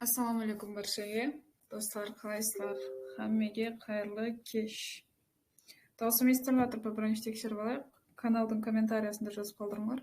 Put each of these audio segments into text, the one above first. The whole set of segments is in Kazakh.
Assalomu alaykum barchaga. Do'stlar, qaysizlar? Hammaga xayrli kech. Da'vosim eshitilyapti, birinchi tekshirib olaylik. Kanalning kommentariyasida yozib qoldiringlar.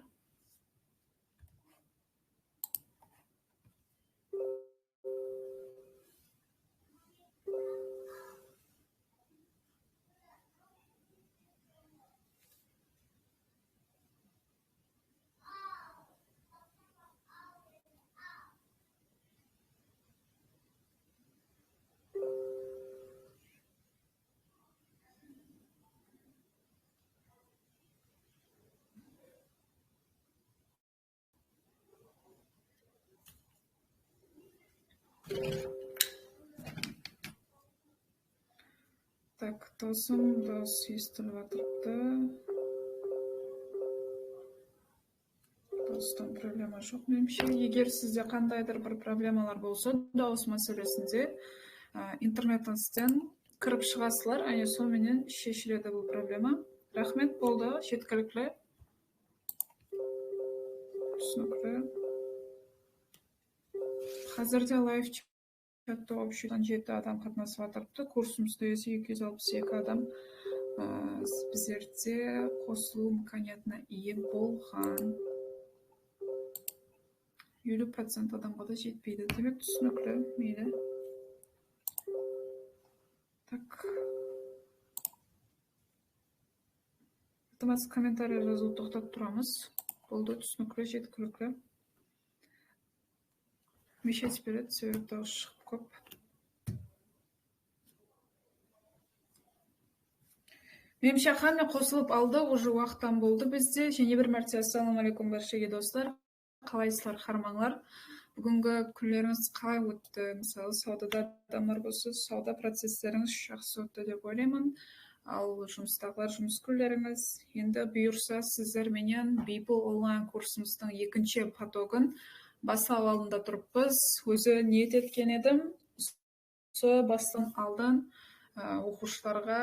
Так, do'stim eshitilyapti. Do'stim, problema yo'q menimcha. Agar sizda qandaydir bir problemalar bo'lsa, da'vos masalasida internetdan kirib chiqasizlar, ana shu mening sheshiladi bu problema. Rahmat bo'ldi, chetkaliklar. Tushunarli. Hozirda live chatda общийdan 7 odam qatnashyapti. Kursimizda esa 262 odam bizlarda qo'shiluv imkoniyatini ega bo'lgan. 50% odamga da yetmaydi. Demak, tushunarli, mayli. Так. Iltimos kommentariy yozib to'xtatib turamiz. Bo'ldi, tushunarli, yetkazildi. Meshach beradi, sevda chiqib ko'p. Menimcha hamma qo'shilib oldi, уже vaqtdan bo'ldi bizda. Yana bir marta assalomu alaykum barchaga do'stlar. Qalaysizlar, xarmanglar. Bugungi kunlarimiz qalay o'tdi? Misol, savdoda odamlar bo'lsa, savdo prosesslaringiz yaxshi o'tdi deb o'ylayman. Al жұмыстағылар жұмыс kunlaringiz. Endi buyursa, sizlar menен People onlayn kursimizning 2-chi потогын boshlab olganda turibmiz. O'zi niyat etgan edim. Bosdan oldin o'quvchilarga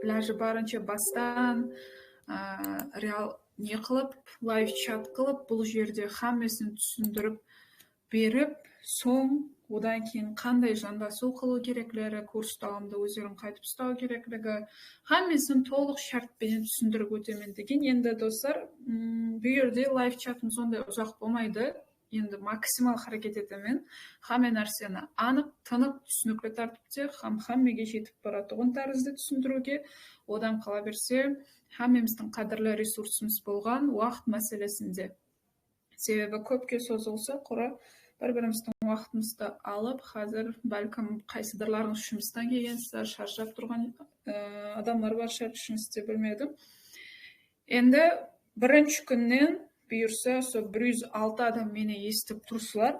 iloji boricha bosdan real ne qilib, live chat qilib, bu yerda hammasini tushuntirib berib, so'ng odan keyin qanday yondashuv qilish kerakligi, kurs davomida o'zlarini qaytib ustav kerakligi, hammasini to'liq shart bilan tushuntirib o'taman degan. Endi do'stlar, bu yerda live chatimiz unday uzoq bo'lmaydi. Endi maksimal harakat etaman. Hamma narsani aniq, tiniq, tushunarli tartibda hammaga yetib boradigan tarzda tushuntiruvga odam qila bersa, hammamizning qadrli resursimiz bo'lgan vaqt masalasida. Sebebi ko'pga so'zilsa, qora bir-birimizning vaqtimizni olib, hozir balkim qaysidirlarning tushimizdan kelgansizlar, charchab turgan odamlar bor, tushunishni bilmaydim. Endi birinchi kundan buyursa, 106 odam meni eshitib tursizlar.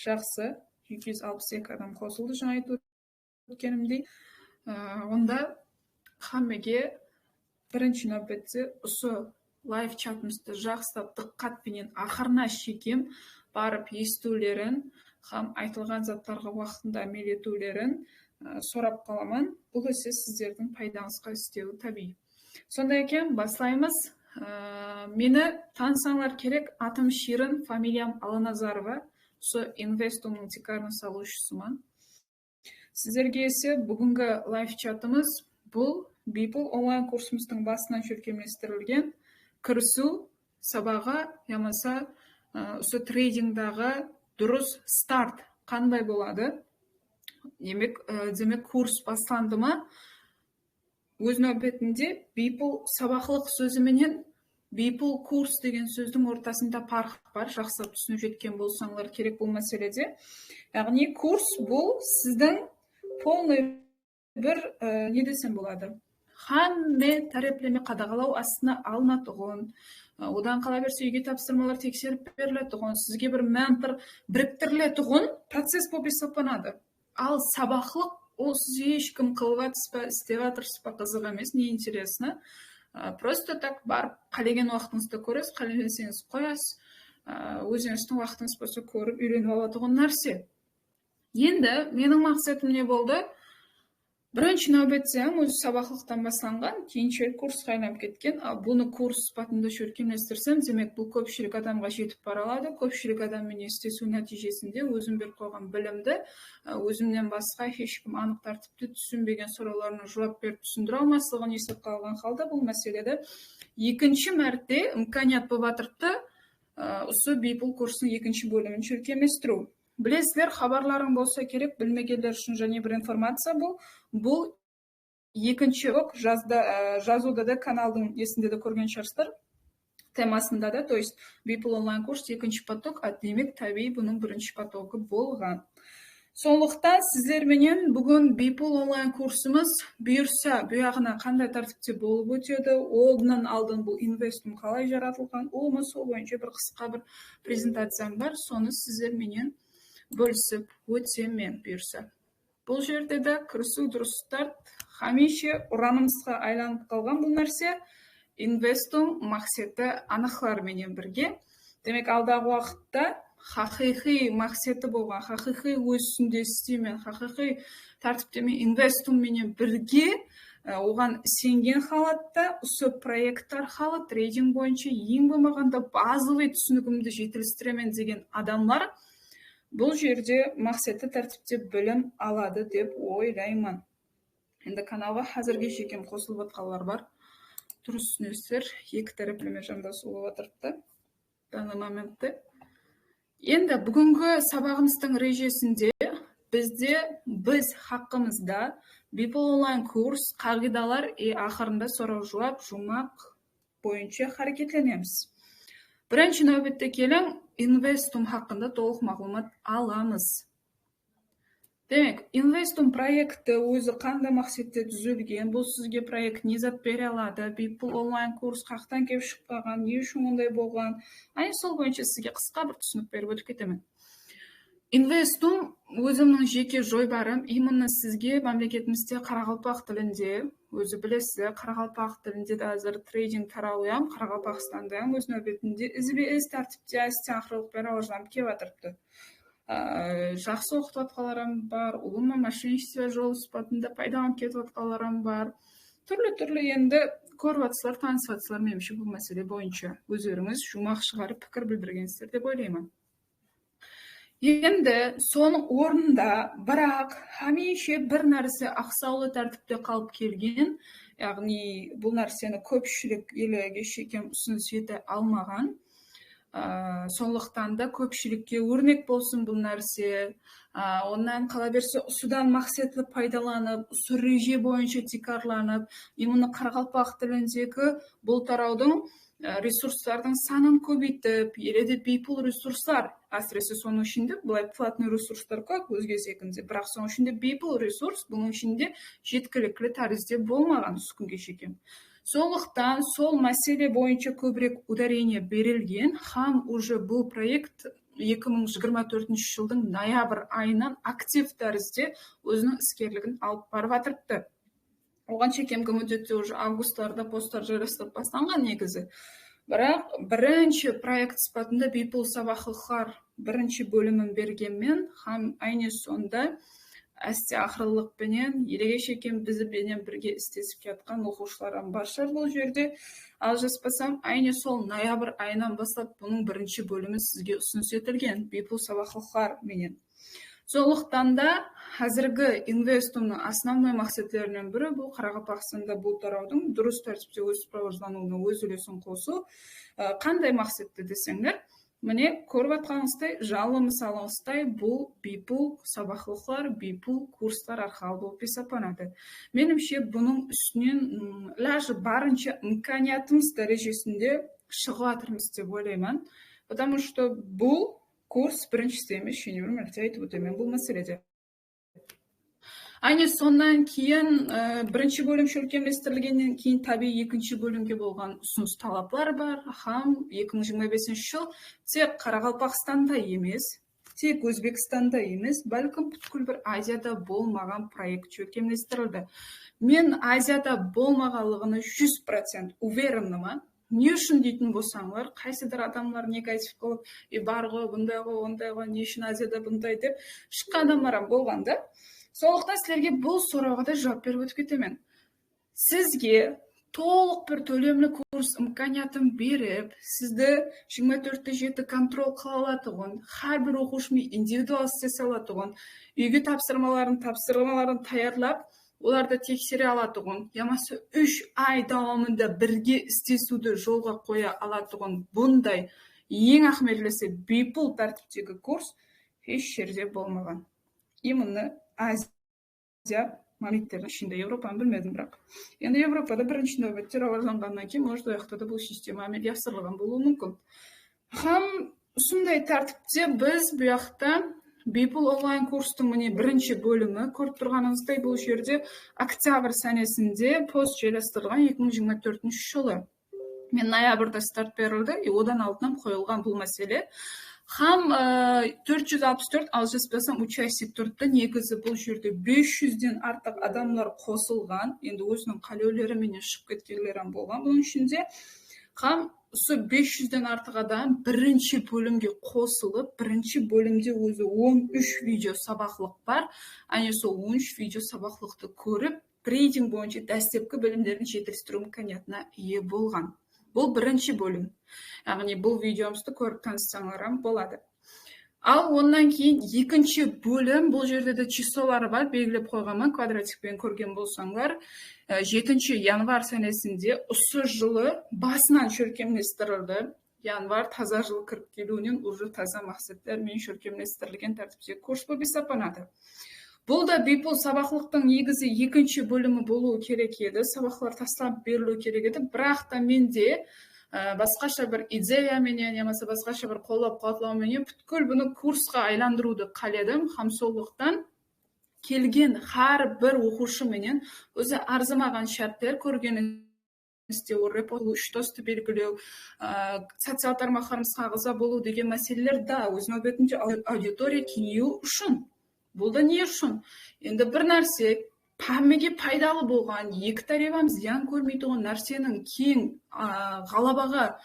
Shaxsi 262 odam qo'shildi, shuni aytib o'tganimdek. Unda hammaga birinchi navbatda o'sha live chatimizda yaxshilab diqqat bilan oxirlashib barib eshituvlarin, ham aytilgan zatlarga vaqtida amal etuvlarin so'rab qolaman. Bu esa sizlarning foydangizga istiyor tabiiy. Shunday ekan, boshlaymiz. Meni tanisanglar kerak, atim Shirin, familiyam Alanazarova. Shu Investo'ning tikarni soluvchisiman. Sizlarga esa bugungi live chatimiz bu People onlayn kursimizning bosqichdan tushirganlashtirilgan kirisuv sabog'i, yamasa o'sha tradingdagi durust start qanday bo'ladi? Demak, kurs boshlandimi? O'z navbatida People saboqliq so'zi bilan People kurs degan so'zning o'rtasida farq bor. Yaxshilab tushunib yetgan bo'lsanglar kerak bu masalada. Ya'ni kurs bu sizning полный bir ne desem bo'ladi? Hamma taraflama qadag'alov aslida alinadigan, odan qolaversa uyga topshirmalar tekshirib beriladigan, sizga bir mentor biriktiriladigan proses bo'lib hisoblanadi. Al saboqliq u siz hech kim qilyapsiz, istevatorsiz, qiziq emas, ne интересно. Просто так barib qalagan vaqtingizda ko'rasiz, qalasangiz qo'yasiz. O'zingizning vaqtingiz bo'lsa ko'rib, o'rganib oladigan narsa. Endi mening maqsadim ne bo'ldi? Бірінші нәубетте өз сабақлықтан басталған, кейінчерік курсқа айналып кеткен. Бұны курс сипатында көркемдестірсем, демек бұл көпшілік адамға жетіп бара алады. Көпшілік адаммен істесу нәтижесінде өзім беріп қойған білімді өзімнен басқа ешкім анық тәртіпте түсінбеген сұрауларына жауап беріп түсіндіре алмаслығын есепке алған халда бұл мәселеде екінші мәрте имканият болып жатырды осы бейпіл курстың екінші бөлімін көркемдестіру. Білесіздер, хабарларың болса керек, білмегендер үшін және бір информация бұл екінші урок жазуда да каналдың есінде де көрген шығарсыздар, темасында да, то есть бейпіл онлайн курс екінші поток, демек табиғи бұның бірінші потогы болған. Сондықтан сіздерменен бүгін бейпіл онлайн курсымыз бұйырса бұяғына қандай тәртіпте болып өтеді, олдан алдын бұл инвестум қалай жаратылған, сол бойынша бір қысқа бір презентациям бар, соны сіздерменен бөлісіп өтемен бұйырса. Бұл жерде де кірісу дұрыс старт, хамише ұранымызға айланып қалған бұл нәрсе инвестум мақсеті анықларменен бірге. Демек, алдағы уақытта хақиқи мақсеті болған, хақиқи өсінде істемен, хақиқи тәртіптемен инвестумменен бірге оған сенген халатта осы проекттар арқылы трейдинг бойынша ең болмағанда базовый түсінігімді жетілістіремін деген адамдар бұл жерде мақсатты тәртіпте білім алады деп ойлаймын. Енді каналға қазірге жекем қосылып жатқандар бар. Дұрыс түсінесіздер, екі тәріплеме жамдасуы отырды данный моментте. Енді бүгінгі сабағымыздың режесінде біз хақымызда бейпіл онлайн курс қағидалар ақырында сұрау жауап жұмақ бойынша харекетленеміз. Бірінші нәубетте келің инвестум хақында толық мағлұмат аламыз. Демек, инвестум проекті өзі қандай мақсатта түзілген, бұл сізге проект не зат бере алады, бейпіл онлайн курс қақтан келіп шықпаған, не үшін ондай болған, сол бойынша сізге қысқа бір түсінік беріп өтіп кетемін. Инвестум өзімнің жеке жойбарым, именно сізге мемлекетімізде қарақалпақ тілінде, өзі білесіз, қарақалпақ тілінде де әзір трейдинг таралуям, Қарақалпақстанда өз нәубетінде SBS тәртіпте ақырылық бері ауыжданып кеп жатырыпты. Жақсы оқытып атқаларым бар, ұлыма мошенничество жол сипатында пайдаланып кетіп атқаларым бар. Түрлі енді көріп атсылар, танысып атсылар меніңше бұл мәселе бойынша өздеріңіз жұмақ шығарып пікір білдіргенсіздер деп ойлаймын. Енді соның орнында бірақ хамише бір нәрсе ақсаулы тәртіпте қалып келген, яғни бұл нәрсені көпшілік елге шекем ұсыныс ете алмаған. Сондықтан да көпшілікке өрнек болсын бұл нәрсе. Оннан қала берсе судан мақсатлы пайдаланып, сүреже бойынша тикарланып, именно Қарақалпақ тіліндегі бұл тараудың ресурстардың санын көбейтіп, еледе бейпіл ресурстар, әсіресе соның ішінде бұлай платный ресурстар көп өзге секінде, бірақ соның ішінде бейпіл ресурс бұның ішінде жеткілікті тәрізде болмаған күнге шекем. Сондықтан сол мәселе бойынша көбірек ударение берілген, хам уже бұл проект 2024 жылдың ноябрь айынан актив тәрізде өзінің іскерлігін алып барып жатырды. Оған шекемгі мүддетте уже августларда посттар жарастырып басталған негізі. Бірақ бірінші проект сипатында бейпіл сабақлықтар бірінші бөлімін бергенмен, хам айне сонда әсте ақырлықпенен, елеге шекем бізібенен бірге істесіп кетқан оқушыларым баршар бұл жерде. Ал жаспасам, айне сол ноябрь айынан бастап бұның бірінші бөлімі сізге ұсыныс етілген бейпіл сабақлықтар менен. Сондықтан да қазіргі инвестумның основной мақсатларының бірі бұл Қарақалпақстанда бұл тараудың дұрыс тәртіпте өз сопровождануына өз үлесін қосу. Қандай мақсатты десеңдер, міне көріп атқаныңыздай, жалы мысалыңыздай бұл бейпіл сабақлықтар, бейпіл курстар арқылы болып есептеледі. Меніңше бұның үстінен ләжі барынша имканиятымыз дәрежесінде шығып жатырмыз деп ойлаймын. Потому что бұл курс біріншісі емес, және бір мәрте айтып өтемін бұл мәселеде. Айне сондан кейін бірінші бөлім көркемдестірілгеннен кейін табиғи екінші бөлімге болған ұсыныс талаплар бар. Хам 2025 жыл тек Қарақалпақстанда емес, тек Өзбекстанда емес, бәлкім бүткіл бір Азияда болмаған проект көркемдестірілді. Мен Азияда болмағанлығына 100% увереннімін. Не үшін дейтін болсаңлар, қайсыдыр адамлар негатив қылып, бар ғой, бұндай ғой, ондай ғой, не үшін Азияда бұндай деп шыққан адамдар болғанда, Сондықтан сілерге бұл сұрауға да жауап беріп өтіп кетемін. Сізге толық бір төлемлі курс имканиятын беріп, сізді 24/7 контрол қыла алатұғын, har bir оқушымен индивидуал істесе алатұғын, үйге тапсырмаларын таярлап, оларды тексере алатұғын, ямасы 3 ай давамында бірге істесуді жолға қоя алатұғын бұндай ең ақмелесі бейпул тәртіптегі курс еш жерде болмаған. Именно Азия мамлекеттердің ішінде, Европаны білмедім бірақ. Енді Европада бірінші нәубеттер ауырланғаннан кейін, может, ояқта да бұл система әмелге асырылған болуы мүмкін. Хам сондай тәртіпте біз бұяқта бейпул онлайн курстың міне бірінші бөлімі көріп тұрғаныңыздай бұл жерде октябрь сәнесінде пост желістірілген 2024 жылы. Мен ноябрьда старт берілді, одан алдынан қойылған бұл мәселе. Хам 464 алжаспасам участник тұрды, негізі бұл жерде 500-ден артық адамлар қосылған, енді өзінің қалеулері менен шығып кеткелерін болған. Бұның ішінде хам 500-ден артық адам бірінші бөлімге қосылып, бірінші бөлімде өзі 13 видео сабақлық бар, әне сол 13 видео сабақлықты көріп, трейдинг бойынша дәстепкі білімдерін жетілістіру имканиятына ие болған. Бұл бірінші бөлім. Яғни бұл видеомызды көріп танысаңлар болады. Ал ондан кейін екінші бөлім, бұл жерде де числолары бар, белгілеп қойғанмын, квадратикпен көрген болсаңлар, 7 январь сәнесінде осы жылы басынан шөркемлестірілді. Январь таза жыл кіріп келуінен уже таза мақсаттармен шөркемлестірілген тәртіпте курс болып есептеледі. Бұл да бейпул сабақлықтың негізі екінші бөлімі болуы керек еді, сабақлар тастап берілу керек еді, бірақ та менде басқаша бір идеяменен, немесе басқаша бір қолдап қуатлауменен бүткіл бұны курсқа айландыруды қаледім. Хамсолықтан келген har бір оқушы менен өзі арзымаған шарттар көргеніңізде репорт, штосты белгілеу, социал тармақтарымызға ағза болу деген мәселелер да өз нәубетінде аудитория кеңею үшін. Бұл да не үшін? Енді бір нәрсе пәмеге пайдалы болған, екі тарапым зиян көрмейтін нәрсенің кең ғалабаға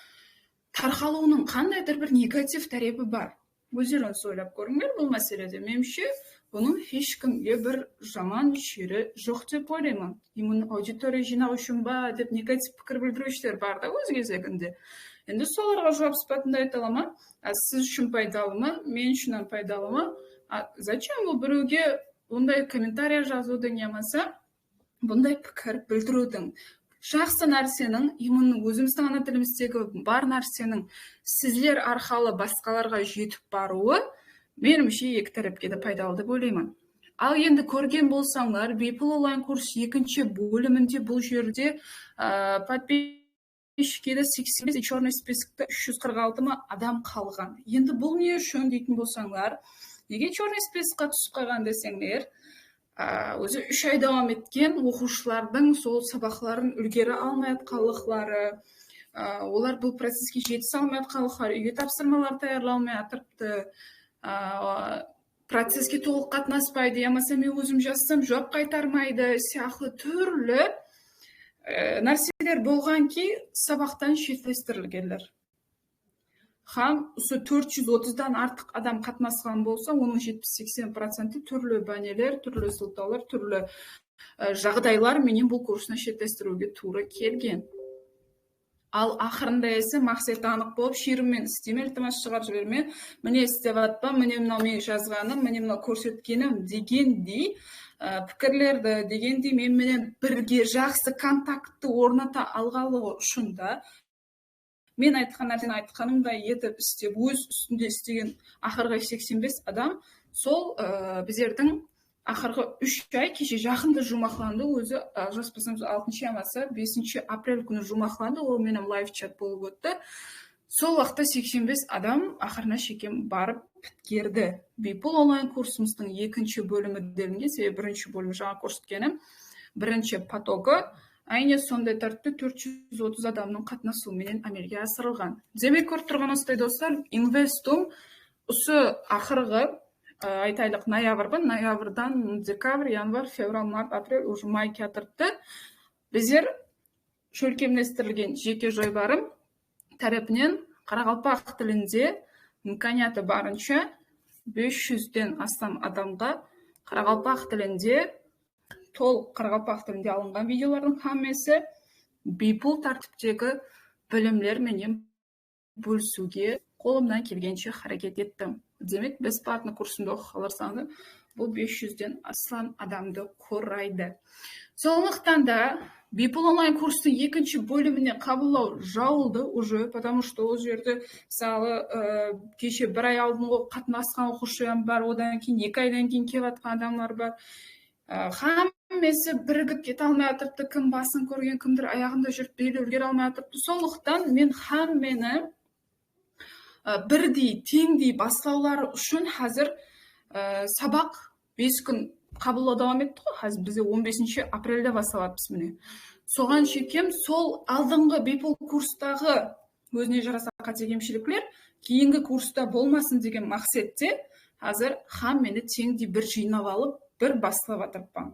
тарқалуының қандайдыр бір негатив тарапы бар. Өздеріңіз ойлап көріңдер бұл мәселеде. Меніңше, бұның ешкімге бір жаман жері жоқ деп ойлаймын. Именно аудитория жинау үшін ба деп негатив пікір білдірушілер бар да өз кезегінде. Енді соларға жауап сипатында айта аламын. Сіз үшін пайдалы ма, мен үшін пайдалы ма? Зачем бұл біреуге бұндай комментария жазуды немесе бұндай пікір білдірудің? Жақсы нәрсенің, именно өзіміздің ана тіліміздегі бар нәрсенің сіздер арқылы басқаларға жетіп баруы, меніңше екі тарапқа да пайдалы деп ойлаймын. Ал енді көрген болсаңлар, бейпул онлайн курс екінші бөлімінде бұл жерде подписчикке 85 черный списокта 346 адам қалған. Енді бұл не үшін дейтін болсаңлар, неге черный списокқа түсіп қалған десеңдер, өзі 3 ай давам еткен оқушылардың сол сабақларын үлгере алмай атқанлықтары, олар бұл процеске жетісе алмай атқанлықтары, үйге тапсырмалар даярлай атырыпты, процеске толық қатынаспайды, ямаса мен өзім жазсам жауап қайтармайды, сияқты түрлі нәрселер болған ки сабақтан шеттестірілгендер. Хам 430-дан артық адам қатынасқан болса, оның 70-80% түрлі бәнелер, түрлі сылтаулар, түрлі жағдайлар менен бұл курсына шеттестіруге тура келген. Ал ақырында есе мақсат анық болып, шеріммен істеме, ілтимас шығарып жіберме, міне істеп атпа, міне мынау мен жазғаным, міне мынау көрсеткенім дегендей пікірлерді, дегендей менен бірге жақсы контактты орната алғалы үшін да мен айтқан нәрсені айтқанымдай етіп істеп, өз үстінде істеген ақырғы 85 адам, сол біздердің ақырғы 3 ай кеше жақында жұмақланды, өзі жаспасамыз 6 ямасы 5 апрель күні жұмақланды, ол менің лайв-чат болып өтті. Сол уақытта 85 адам ақырына шекем барып біткерді. Бейпул онлайн курсымыздың екінші бөлімі делінген, себебі бірінші бөлімі жаңа көрсеткенім, бірінші потогы, айне сондай тәртіпте 430 адамның қатынасуымен әмелге асырылған. Демек көріп тұрған осылай достар, инвестум осы ақырғы айтайлық ноябрдан декабрь, январь, февраль, март, апрель, уже май кетірді. Біздер шөлкемлестірілген жеке жойбарым тарапынан қарақалпақ тілінде имканияты барынша 500-ден астам адамға Қарақалпақ тілінде, толық қарақалпақ тілінде алынған видеолардың хаммесі бипул тәртіптегі білімлер менен бөлісуге қолымнан келгенше харекет еттім. Демек, бесплатный курсымды оқып қаларсаңыз, бұл 500-ден астам адамды құрайды. Сондықтан да бипул онлайн курстың екінші бөліміне қабылдау жауылды уже, потому что ол жерде мысалы кеше бір ай алдын қатынасқан оқушым бар, одан кейін 2 айдан кейін келіп жатқан адамдар бар. Хаммесі бірігіп кете алмай жатырды, кім басын көрген, кімдір аяғында жүріп белі үлгере алмай жатырды. Сондықтан мен хаммені бірдей, теңдей бастаулары үшін қазір сабақ 5 күн қабылдау давам етті ғой. Қазір бізде 15 апрельде басталады міне. Соған шекем сол алдыңғы бипул курстағы өзіне жараса қате кемшіліктер кейінгі курста болмасын деген мақсатте қазір хаммені теңдей бір жинап алып, бір бастап жатырмын.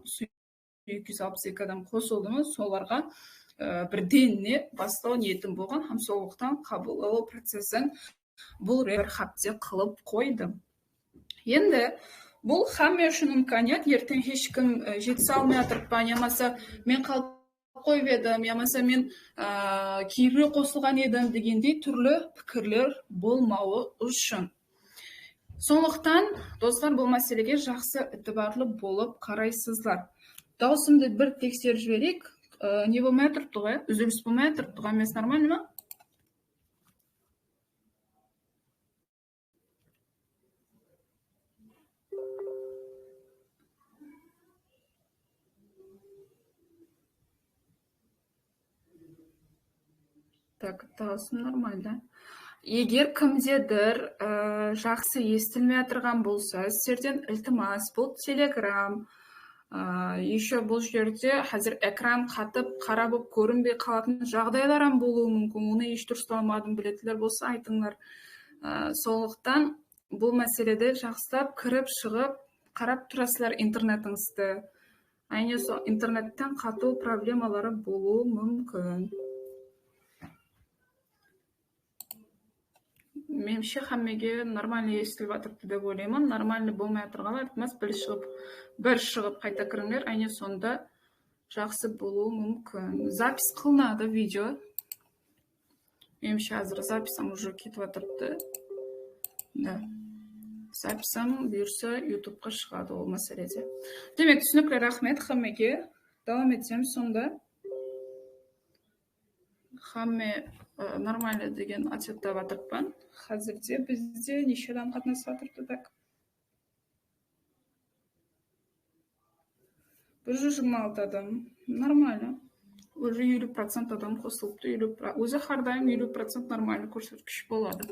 262 адам қосылды, соларға бірденне бастау ниетім болған, һәм сондықтан қабылдау процесін бұл бір хапте қылып қойдым. Енді бұл хамме үшін имканият, ертең ешкім жетісе алмай жатыр па, немесе мен қалып қойып едім, немесе мен кейінірек қосылған едім дегендей түрлі пікірлер болмауы үшін. Сондықтан, достар, бұл мәселеге жақсы ітібарлы болып қарайсыздар. Даусымды бір тексеріп жіберейік. Не болмай тұрды ғой? Үзіліс болмай тұрды ғой? Емес нормально ма? Так, даусым нормально. Егер кімдедір жақсы естілмей отырған болса, сіздерден ілтимас, бұл Telegram, еще бұл жерде қазір экран қатып, қара болып көрінбей қалатын жағдайларым болуы мүмкін. Оны еш дұрысталмадым, білетілер болса айтыңдар. Сондықтан бұл мәселеде жақсылап кіріп шығып, қарап тұрасыздар интернетіңізді. Айне сол интернеттен қату проблемалары болуы мүмкін. Меніңше хаммеге нормально естіліп жатырды деп ойлаймын. Нормально болмай тұрғандар ілтимас бір шығып қайта кіріңдер, айне сонда жақсы болуы мүмкін. Запись қылынады видео. Меніңше қазір записам уже кетіп жатырды. Да. Записам бұйырса YouTube'қа шығады ол мәселеде. Демек, түсінікті, рахмет хаммеге. Давам етсем сонда. Хамме нормально деген ответтап жатырмын. Қазірде бізде неше адам қатынасып жатырды, так. 126 адам. Нормально. Уже 50% адам қосылыпты. Өзі қардайым 50% нормально көрсеткіш болады.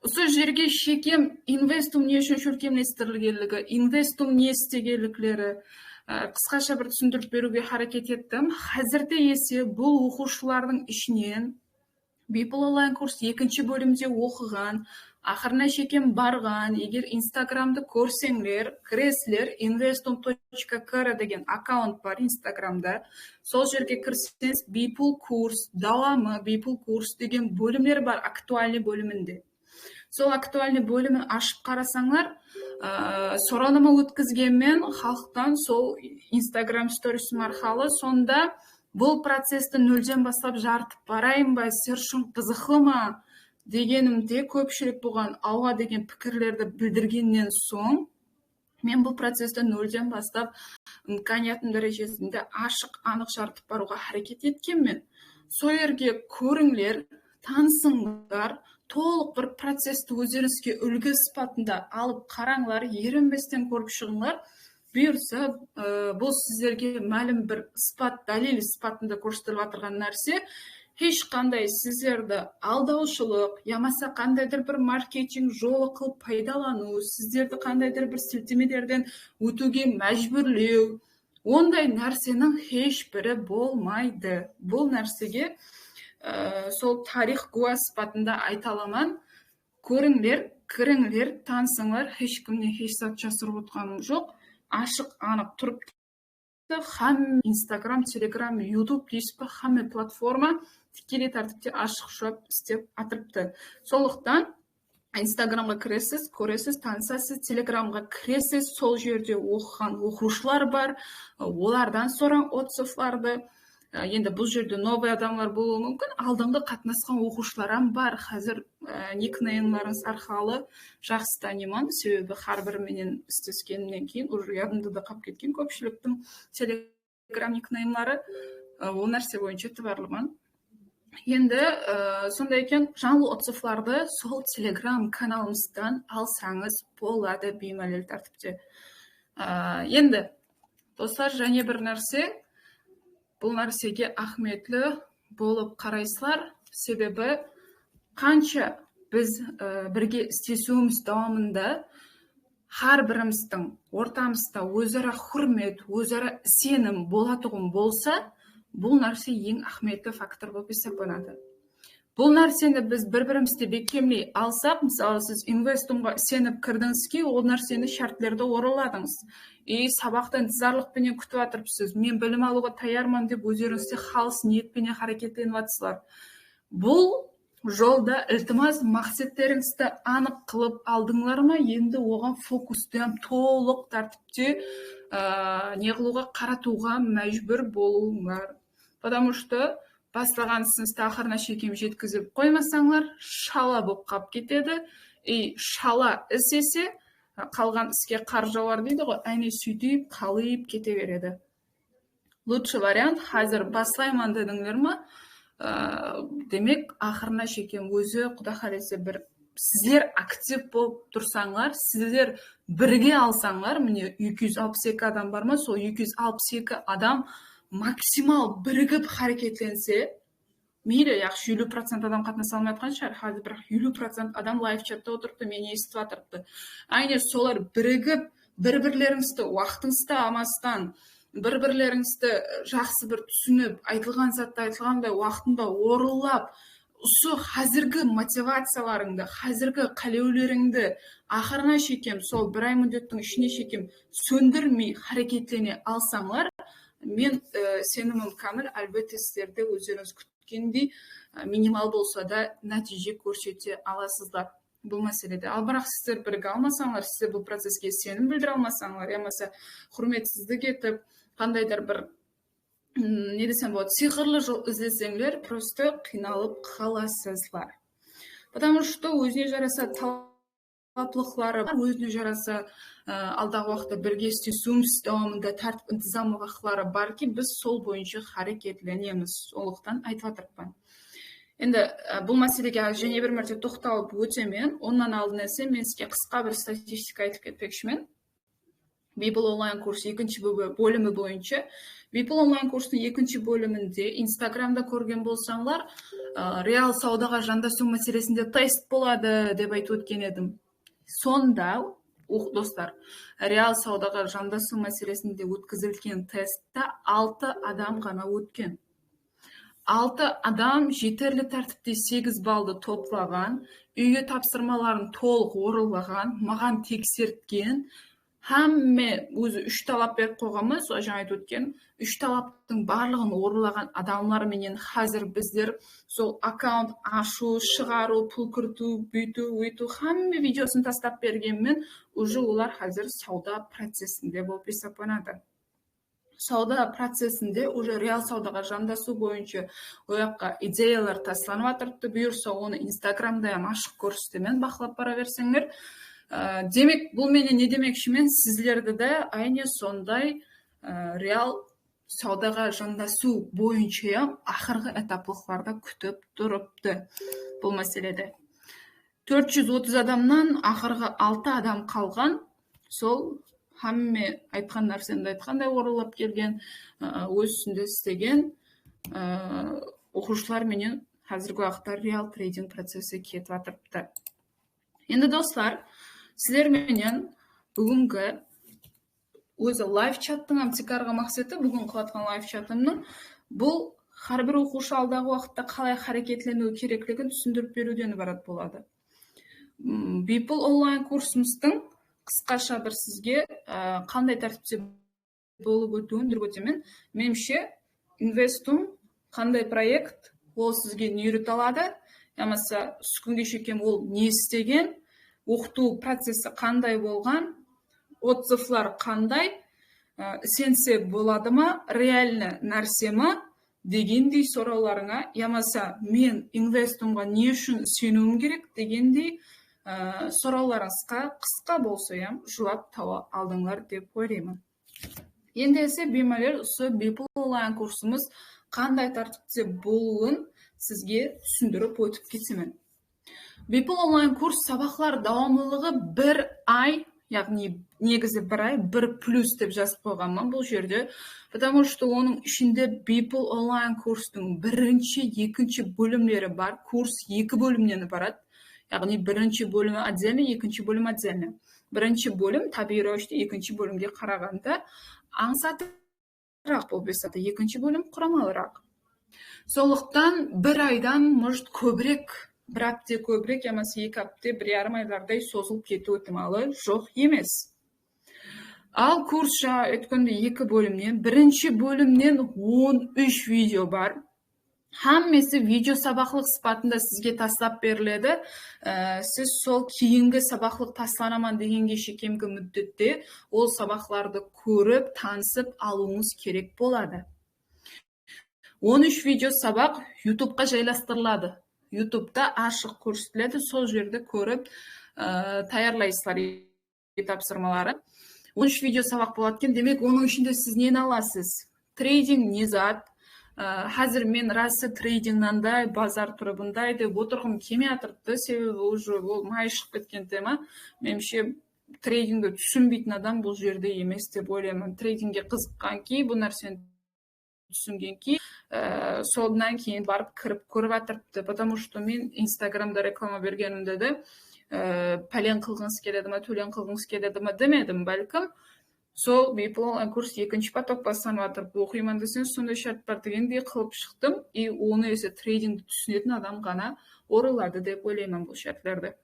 Осы жерге шекем инвестум не үшін шөркемлестірілгенлігі, инвестум не істегенліктері қысқаша бір түсіндіріп беруге харекет еттім. Қазірде есе бұл оқушылардың ішінен бипул онлайн курс екінші бөлімде оқыған, ақырына шекем барған, егер инстаграмды көрсеңлер, кіресілер, investum.kr деген аккаунт бар инстаграмда. Сол жерге кірсеңіз бипул курс, давамы бипул курс деген бөлімдер бар актуальный бөлімінде. Сол актуальный бөлімін ашып қарасаңлар, сұранымы өткізгенмен халықтан сол инстаграм сторисім арқылы сонда бұл процесті нөлден бастап жарытып барайын ба, сіздер үшін қызықлы ма дегенімде көпшілік болған ауа деген пікірлерді білдіргеннен соң мен бұл процесті нөлден бастап имканиятым дәрежесінде ашық, анық жарытып баруға харекет еткенмен. Сол жерге көріңлер, танысыңдар, толық бір процесті өздеріңізге үлгі сипатында алып қараңлар, ерінбестен көріп шығыңлар. Бұйырса, бұл сіздерге мәлім бір сипат, дәлел сипатында көрсетіліп отырған нәрсе, ешқандай сіздерді алдаушылық, ямаса қандайдыр бір маркетинг жолы қылып пайдалану, сіздерді қандайдыр бір сілтемелерден өтуге мәжбүрлеу, ондай нәрсенің ешбірі болмайды. Бұл нәрсеге сол тарих куә сипатында айта аламын. Көріңдер, кіріңдер, танысыңлар, ешкімнен еш зат жасырып отырғаным жоқ. Ашық, анық тұрып Хамме Instagram, Telegram, YouTube дейсіз бе, хамме платформа тікелей тәртіпте ашық шөп істеп атырыпты. Сондықтан Инстаграмға кіресіз, көресіз, танысасыз, телеграмға кіресіз, сол жерде оқыған оқушылар бар, олардан сұран отзывларды. Енді бұл жерде новый адамдар болуы мүмкін, алдыңғы қатынасқан оқушыларым бар. Қазір никнеймларыңыз арқылы жақсы танимын, себебі әрбіріменен істескеннен кейін уже ядымда да қалып кеткен көпшіліктің телеграм никнеймлары, ол нәрсе бойынша табарлымын. Енді сондай екен, жаңыл отзывларды сол телеграм каналымыздан алсаңыз болады беймәлел тәртіпте. Енді достар, және бір нәрсе, бұл нәрсеге ахметлі болып қарайсылар, себебі қанша біз бірге істесуіміз давамында әрбіріміздің ортамызда өзара хүрмет, өзара сенім болатұғын болса, бұл нәрсе ең ахметті фактор болып есептелінеді. Бұл нәрсені біз бір-бірімізді бекемлей алсақ, мысалы сіз инвестумға сеніп кірдіңізге, ол нәрсені шартлерді ораладыңыз. Сабақты ынтызарлықпенен күтіп отырыпсыз, мен білім алуға таярмын деп өздеріңізде қалыс ниетпенен харекеттеніп жатсызлар. Бұл жолда ілтимас мақсаттеріңізді анық қылып алдыңлар ма, енді оған фокустан толық тәртіпте не қылуға, қаратуға мәжбүр болуыңар. Потому что бастаған ісіңізді ақырына шекем жеткізіп қоймасаңлар, шала болып қап кетеді. Шала ісесе, қалған іске қар жауар дейді ғой, әне сөйтіп қалып кете береді. Лучший вариант, қазір басылайман дедіңдер ма? Демек, ақырына шекем өзі, құда қалесе бір сіздер актив болып тұрсаңлар, сіздер бірге алсаңлар, міне 262 адам бар ма, сол 262 адам максимал бірігіп харекетленсе, мейлі, яқшы 50% адам қатынаса алмай жатқан шығар, қазір бірақ 50% адам лайв чатта отырыпты, мені естіп отырыпты. Айне солар бірігіп, бір-бірлеріңізді уақытыңызды алмастан, бір-бірлеріңізді жақсы бір түсініп, айтылған затты айтылғандай уақытында орылап, осы қазіргі мотивацияларыңды, қазіргі қалеулеріңді ақырына шекем, сол бір ай мүддеттің ішіне шекем сөндірмей харекетлене алсаңлар, мен сенімім кәміл, әлбетте сіздерде өздеріңіз күткендей минимал болса да нәтиже көрсете аласыздар бұл мәселеде. Ал бірақ сіздер бірге алмасаңлар, сіздер бұл процеске сенім білдіре алмасаңлар, ямаса құрметсіздік етіп, қандайдар бір не десем болады, сиқырлы жол іздесеңлер, просто қиналып қаласызлар. Потому что өзіне жараса талаплықлары бар, өзіне жараса алдағы уақытта бірге істесуіміз давамында тәртіп ынтызамлықлары бар ки, біз сол бойынша харекетленеміз. Сондықтан айтып отырмын. Енді бұл мәселеге және бір мәрте тоқталып өтемен, оннан алдын есе мен сізге қысқа бір статистика айтып кетпекшімін. People онлайн курсы екінші бөлімі бойынша. People онлайн курсының екінші бөлімінде Инстаграмда көрген болсаңлар, реал саудаға жандасу мәселесінде тест болады деп айтып өткен едім. Сонда, достар, реал саудаға жандасу мәселесінде өткізілген тестті 6 адам ғана өткен. 6 адам жетерлі тәртіпте 8 балды топлаған, үйге тапсырмаларын толық орылаған, маған тексерткен, Хәмме өзі 3 талап беріп қойғанмыз, сол жаңа айтып өткен, 3 талаптың барлығын орылаған адамлар менен қазір біздер сол аккаунт ашу, шығару, пұл кірту, бүйту, өйту, хәмме видеосын тастап бергенмен, уже олар қазір сауда процесінде болып есептелінеді. Сауда процесінде уже реал саудаға жандасу бойынша ояққа идеялар тасланып жатырды, бұйырса оны Инстаграмда ашық көрсетемен бақылап бара берсеңдер. Демек, бұл менен не демекшімен, сіздерді де айне сондай реал саудаға жандасу бойынша ақырғы этаплықларда күтіп тұрыпты бұл мәселеде. 430 адамнан ақырғы 6 адам қалған, сол хәмме айтқан нәрсенді айтқандай орылап келген, өз үстінде істеген оқушылар менен қазіргі уақытта реал трейдинг процесі кетіп жатырыпты. Енді достар, сіздер менен бүгінгі өзі лайв чаттың амтикарға мақсаты, бүгін қылатқан лайв чатымның, бұл әрбір оқушы алдағы уақытта қалай харекетлену керектігін түсіндіріп беруден барат болады. People онлайн курсымыздың қысқаша бір сізге қандай тәртіпте болып өтуін өтемен. Меніңше, инвестум қандай проект, ол сізге не үйрете алады, ямаса күнге шекем ол не істеген, оқыту процесі қандай болған, отзывлар қандай, сенсе болады ма, реально нәрсе ма дегендей сұрауларыңа, ямаса мен инвестумға не үшін сенуім керек дегендей сұрауларыңызға қысқа болса жауап таба алдыңдар деп ойлаймын. Енді есе беймәлел осы Beeple онлайн курсымыз қандай тәртіпте болуын сізге түсіндіріп өтіп кетемін. Beeple онлайн курс сабақлар давамлылығы 1 ай, яғни негізі 1 ай, 1 плюс деп жазып қойғанмын бұл жерде, потому что оның ішінде Beeple онлайн курстың бірінші, екінші бөлімдері бар. Курс 2 бөлімнен барады, яғни бірінші бөлімі отдельно, екінші бөлім отдельно. Бірінші бөлім табиғи рәвіште екінші бөлімге қарағанда аңсатырақ болып еседі, екінші бөлім құрамалырақ. Сондықтан 1 айдан может көбірек, 1 апта көбірек, ямасы 2 апта, 1,5 айлардай созылып кетуі ықтималы жоқ емес. Ал курс өткенде 2 бөлімнен, бірінші бөлімнен 13 видео бар. Хаммесі видео сабақлық сипатында сізге тастап беріледі. Сіз сол кейінгі сабақлық тасланаман дегенге шекемгі мүддетте ол сабақларды көріп, танысып алуыңыз керек болады. 13 видео сабақ YouTube'қа жайластырылады. YouTube'да ашық көрсетіледі, сол жерде көріп таярлайсыздар тапсырмалары. 13 видео сабақ болады екен, демек оның ішінде сіз нені аласыз? Трейдинг не зат? Қазір мен расы трейдингнандай, базар тұрыбындай деп отырғым келмей жатырды, себебі уже ол май шығып кеткен тема. Меніңше трейдингді түсінбейтін адам бұл жерде емес деп ойлаймын. Трейдингге қызыққан кейін, бұл нәрсені түсінген кейін, содан кейін барып кіріп көріп жатырды, потому что мен Инстаграмда реклама бергенімде де пәлен қылғыңыз келеді ме, төлен қылғыңыз келеді ме демедім, бәлкім. Сол Beeple онлайн курс екінші поток бастан жатыр. Оқиман десең, сондай шарт бар дегендей қылып шықтым, и оны есе трейдингді түсінетін адам ғана орылады деп ойлаймын бұл шартларды.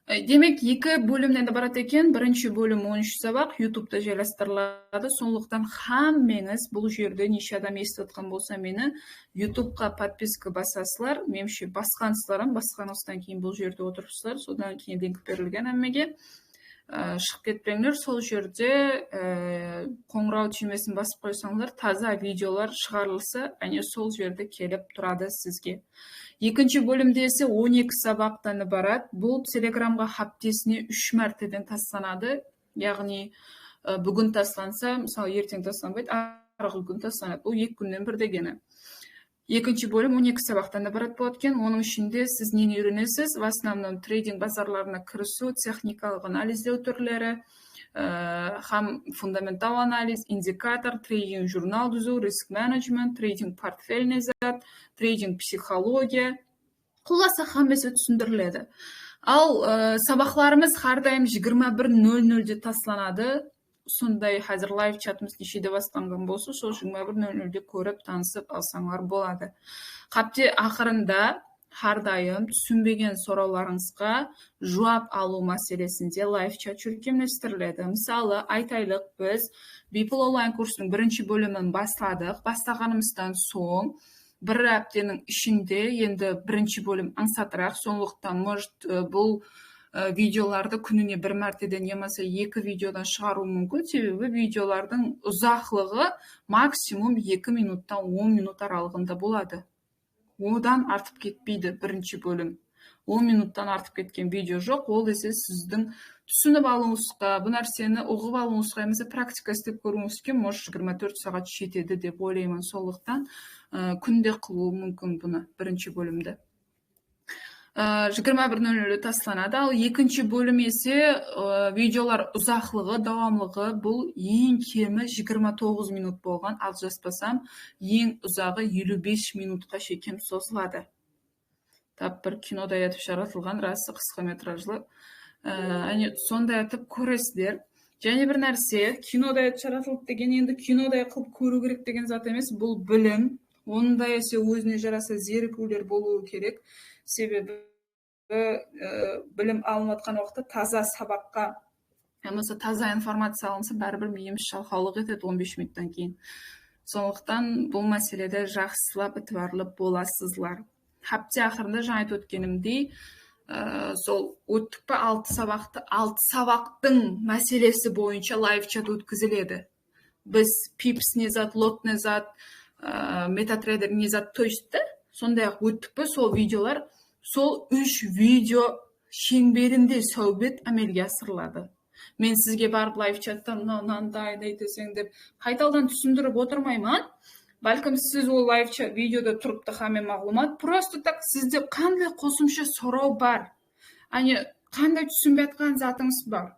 Демек, 2 бөлімнен барады екен. Бірінші бөлім 13 сабақ YouTube'да жайластырылады. Сондықтан хаммеңіз бұл жерде неше адам естіп отқан болса мені YouTube'қа подписка басасыздар. Меніңше басқаныстан кейін бұл жерде отырсыздар. Содан кейін линк берілген әммеге. Шығып кетпеңдер, сол жерде қоңырау түймесін басып қойсаңдар, таза видеолар шығарылса, әне сол жерде келіп тұрады сізге. Екінші бөлімде есе 12 сабақтан барады. Бұл Телеграмға хаптесіне 3 мәртеден тасланады. Яғни бүгін тасланса, мысалы ертең тасланбайды, арғы күн тасланады. Бұл 2 күннен бір дегені. Екінші бөлім 12 сабақтан барады болады екен. Оның ішінде сіз нені үйренесіз? В основном трейдинг базарларына кірісу, техникалық анализдеу түрлері, хам фундаментал анализ, индикатор, трейдинг журнал түзу, риск менеджмент, трейдинг портфельный зат, трейдинг психология. Құласа хаммесі түсіндіріледі. Ал сабақларымыз әрдайым 21:00-де тасланады. Сондай қазір лайв чатымыз нешеде басталған болса, сол 21:00-де көріп танысып алсаңдар болады. Қапте ақырында әрдайым түсінбеген сұрауларыңызға жауап алу мәселесінде лайв чат жүргізіледі. Мысалы, айтайлық біз Beeple онлайн курсының бірінші бөлімін бастадық. Бастағанымыздан соң 1 аптаның ішінде енді бірінші бөлім аңсатырақ, сондықтан бұл видеоларды күніне 1 мәртеден немесе 2 видеодан шығару мүмкін, себебі видеолардың ұзақлығы максимум 2 минуттан 10 минут аралығында болады. Одан артып кетпейді бірінші бөлім. 10 минуттан артып кеткен видео жоқ, ол есе сіздің түсініп алуыңызға, бұл нәрсені ұғып алуыңызға, емесе практика істеп көруіңізге может 24 сағат жетеді деп ойлаймын. Сондықтан күнде қылу мүмкін бұны бірінші бөлімді. 21:00-де тасланады. Ал екінші бөлім есе видеолар ұзақлығы, давамлығы бұл ең кемі 29 минут болған. Ал жаспасам, ең ұзағы 55 минутқа шекем созылады. Тап бір кинода етіп жаратылған, расы қысқа метражлы. Сонда етіп көресіздер. Және бір нәрсе, кинода етіп жаратылып деген, енді кинода қылып көру керек деген зат емес, бұл білім. Онда есе өзіне жараса зерікулер болуы керек. Себебі білім алыныватқан уақытта таза сабаққа, немесе таза информация алынса, бәрібір миымыз шалқаулық етеді 15 минуттан кейін. Сондықтан бұл мәселеде жақсылап ітібарлы боласызлар. Хапте ақырында жаңа айтып өткенімдей, сол өттік па 6 сабақты 6 сабақтың мәселесі бойынша лайв чат өткізіледі. Біз пипс не зат, лот не зат, метатрейдер не зат, то есть сондай ақ өттік па сол видеолар сол 3 видео шеңберінде сәубет әмелге асырылады. Мен сізге барып лайв чаттан мынандай десең деп қайталдан түсіндіріп отырмаймын. Бәлкім сіз ол лайв чат видеода тұрыпты хамен мағлұмат, просто так сізде қандай қосымша сұрау бар, қандай түсінбей жатқан затыңыз бар.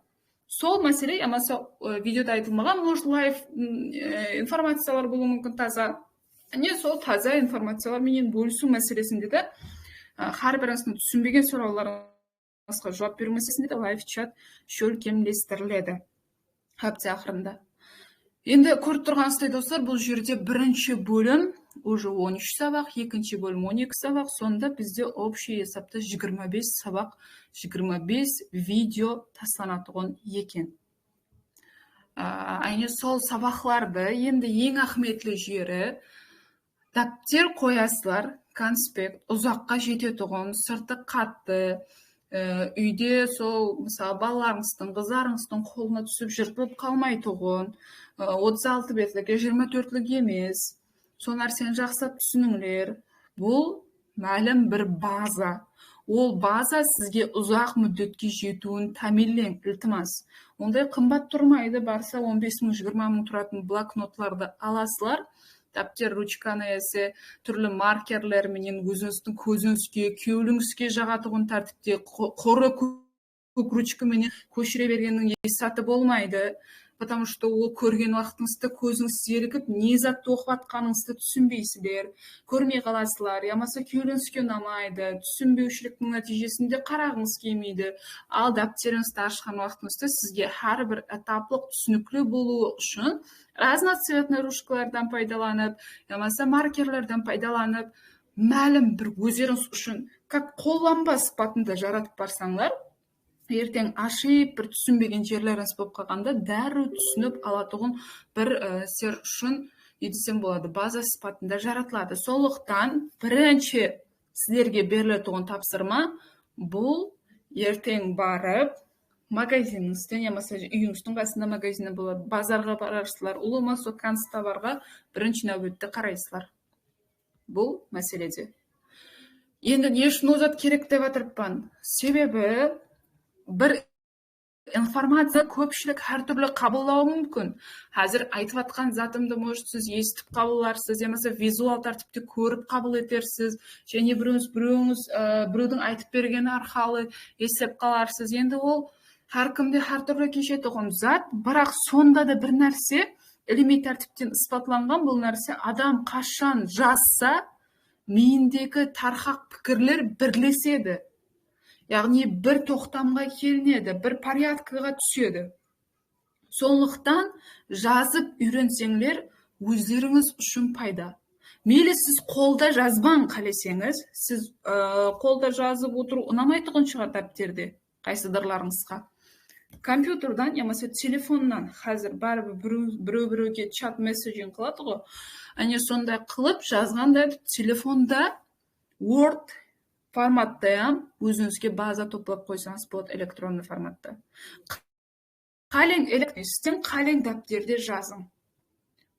Сол мәселе, ямаса видеода айтылмаған, может лайв информациялар болуы мүмкін таза. Сол таза информациялар менен бөлісу мәселесінде де әрбіріңіздің түсінбеген сұрауларыңызға жауап беру мәселесінде де лайв чат шөлкемлестіріледі апта ақырында. Енді көріп тұрғансыздай достар, бұл жерде бірінші бөлім уже 13 сабақ, екінші бөлім 12 сабақ, сонда бізде общий есапта 25 сабақ, 25 видео тасланатұғын екен. Сол сабақларды енді ең ахметлі жері дәптер қоясылар, конспект, ұзаққа жететұғын, сырты қатты, үйде сол мысалы балаларыңыздың, қыздарыңыздың қолына түсіп жыртылып қалмайтұғын, 36 бетлігі, 24-лік емес, сол нәрсені жақсап түсініңлер. Бұл мәлім бір база. Ол база сізге ұзақ мүддетке жетуін тәмелен, iltimos. Ондай қымбат тұрмайды, барса 15 мың, 20 мың тұратын блокнотларды аласылар. Дәптер, ручканы есе, түрлі маркерлер менен өзіңіздің көзіңізге, кеуіліңізге жағатығын тәртіпте қоры көк ручка менен көшіре бергеннің есаты болмайды. Потому что ол көрген уақытыңызда көзіңіз зерігіп, не затты оқып атқаныңызды түсінбейсіздер, көрмей қаласылар, ямаса кеуіліңізге ұнамайды, түсінбеушіліктің нәтижесінде қарағыңыз келмейді. Ал дәптеріңізді ашқан уақытыңызда сізге әрбір этаплық түсінікті болуы үшін разноцветный ручкалардан пайдаланып, ямаса маркерлерден пайдаланып, мәлім бір өздеріңіз үшін как қолданба сипатында жаратып барсаңлар, ертең ашып бір түсінбеген жерлеріңіз болып қалғанда дәрі түсініп алатұғын бір сер үшін едесем болады, база сипатында жаратылады. Сондықтан бірінші сіздерге берілетұғын тапсырма бұл ертең барып магазиніңізден, ямаса үйіңіздің қасында магазині болады, базарға барарсыздар, улы соққаныз товарға бірінші нәубетте қарайсыздар. Бұл мәселеде. Енді не үшін озат керек деп жатырмын? Себебі бір информация көпшілік әртүрлі қабылдауы мүмкін. Қазір айтып атқан затымды может сіз естіп қабылдарсыз, емесе визуал тәртіпте көріп қабыл етерсіз, және біреудің айтып бергені арқылы естіп қаларсыз. Енді ол әркімде әртүрлі кешетұғын зат, бірақ сонда да бір нәрсе іліми тәртіптен ысбатланған, бұл нәрсе адам қашан жазса, миіндегі тарқақ пікірлер бірлеседі. Яғни бір тоқтамға келінеді, бір порядкаға түседі. Сондықтан жазып үйренсеңлер, өздеріңіз үшін пайда. Мейлі сіз қолда жазбаң қалесеңіз, сіз қолда жазып отыру ұнамайтұғын шығар дәптерде, қайсыдырларыңызға. Компьютердан, ямаса телефоннан қазір біреуге чат месседжін қылады ғой. Сондай қылып жазғанда телефонда Word форматта өзіңізге база топлап қойсаңыз болады электронный форматта. Қален дәптерде жазың.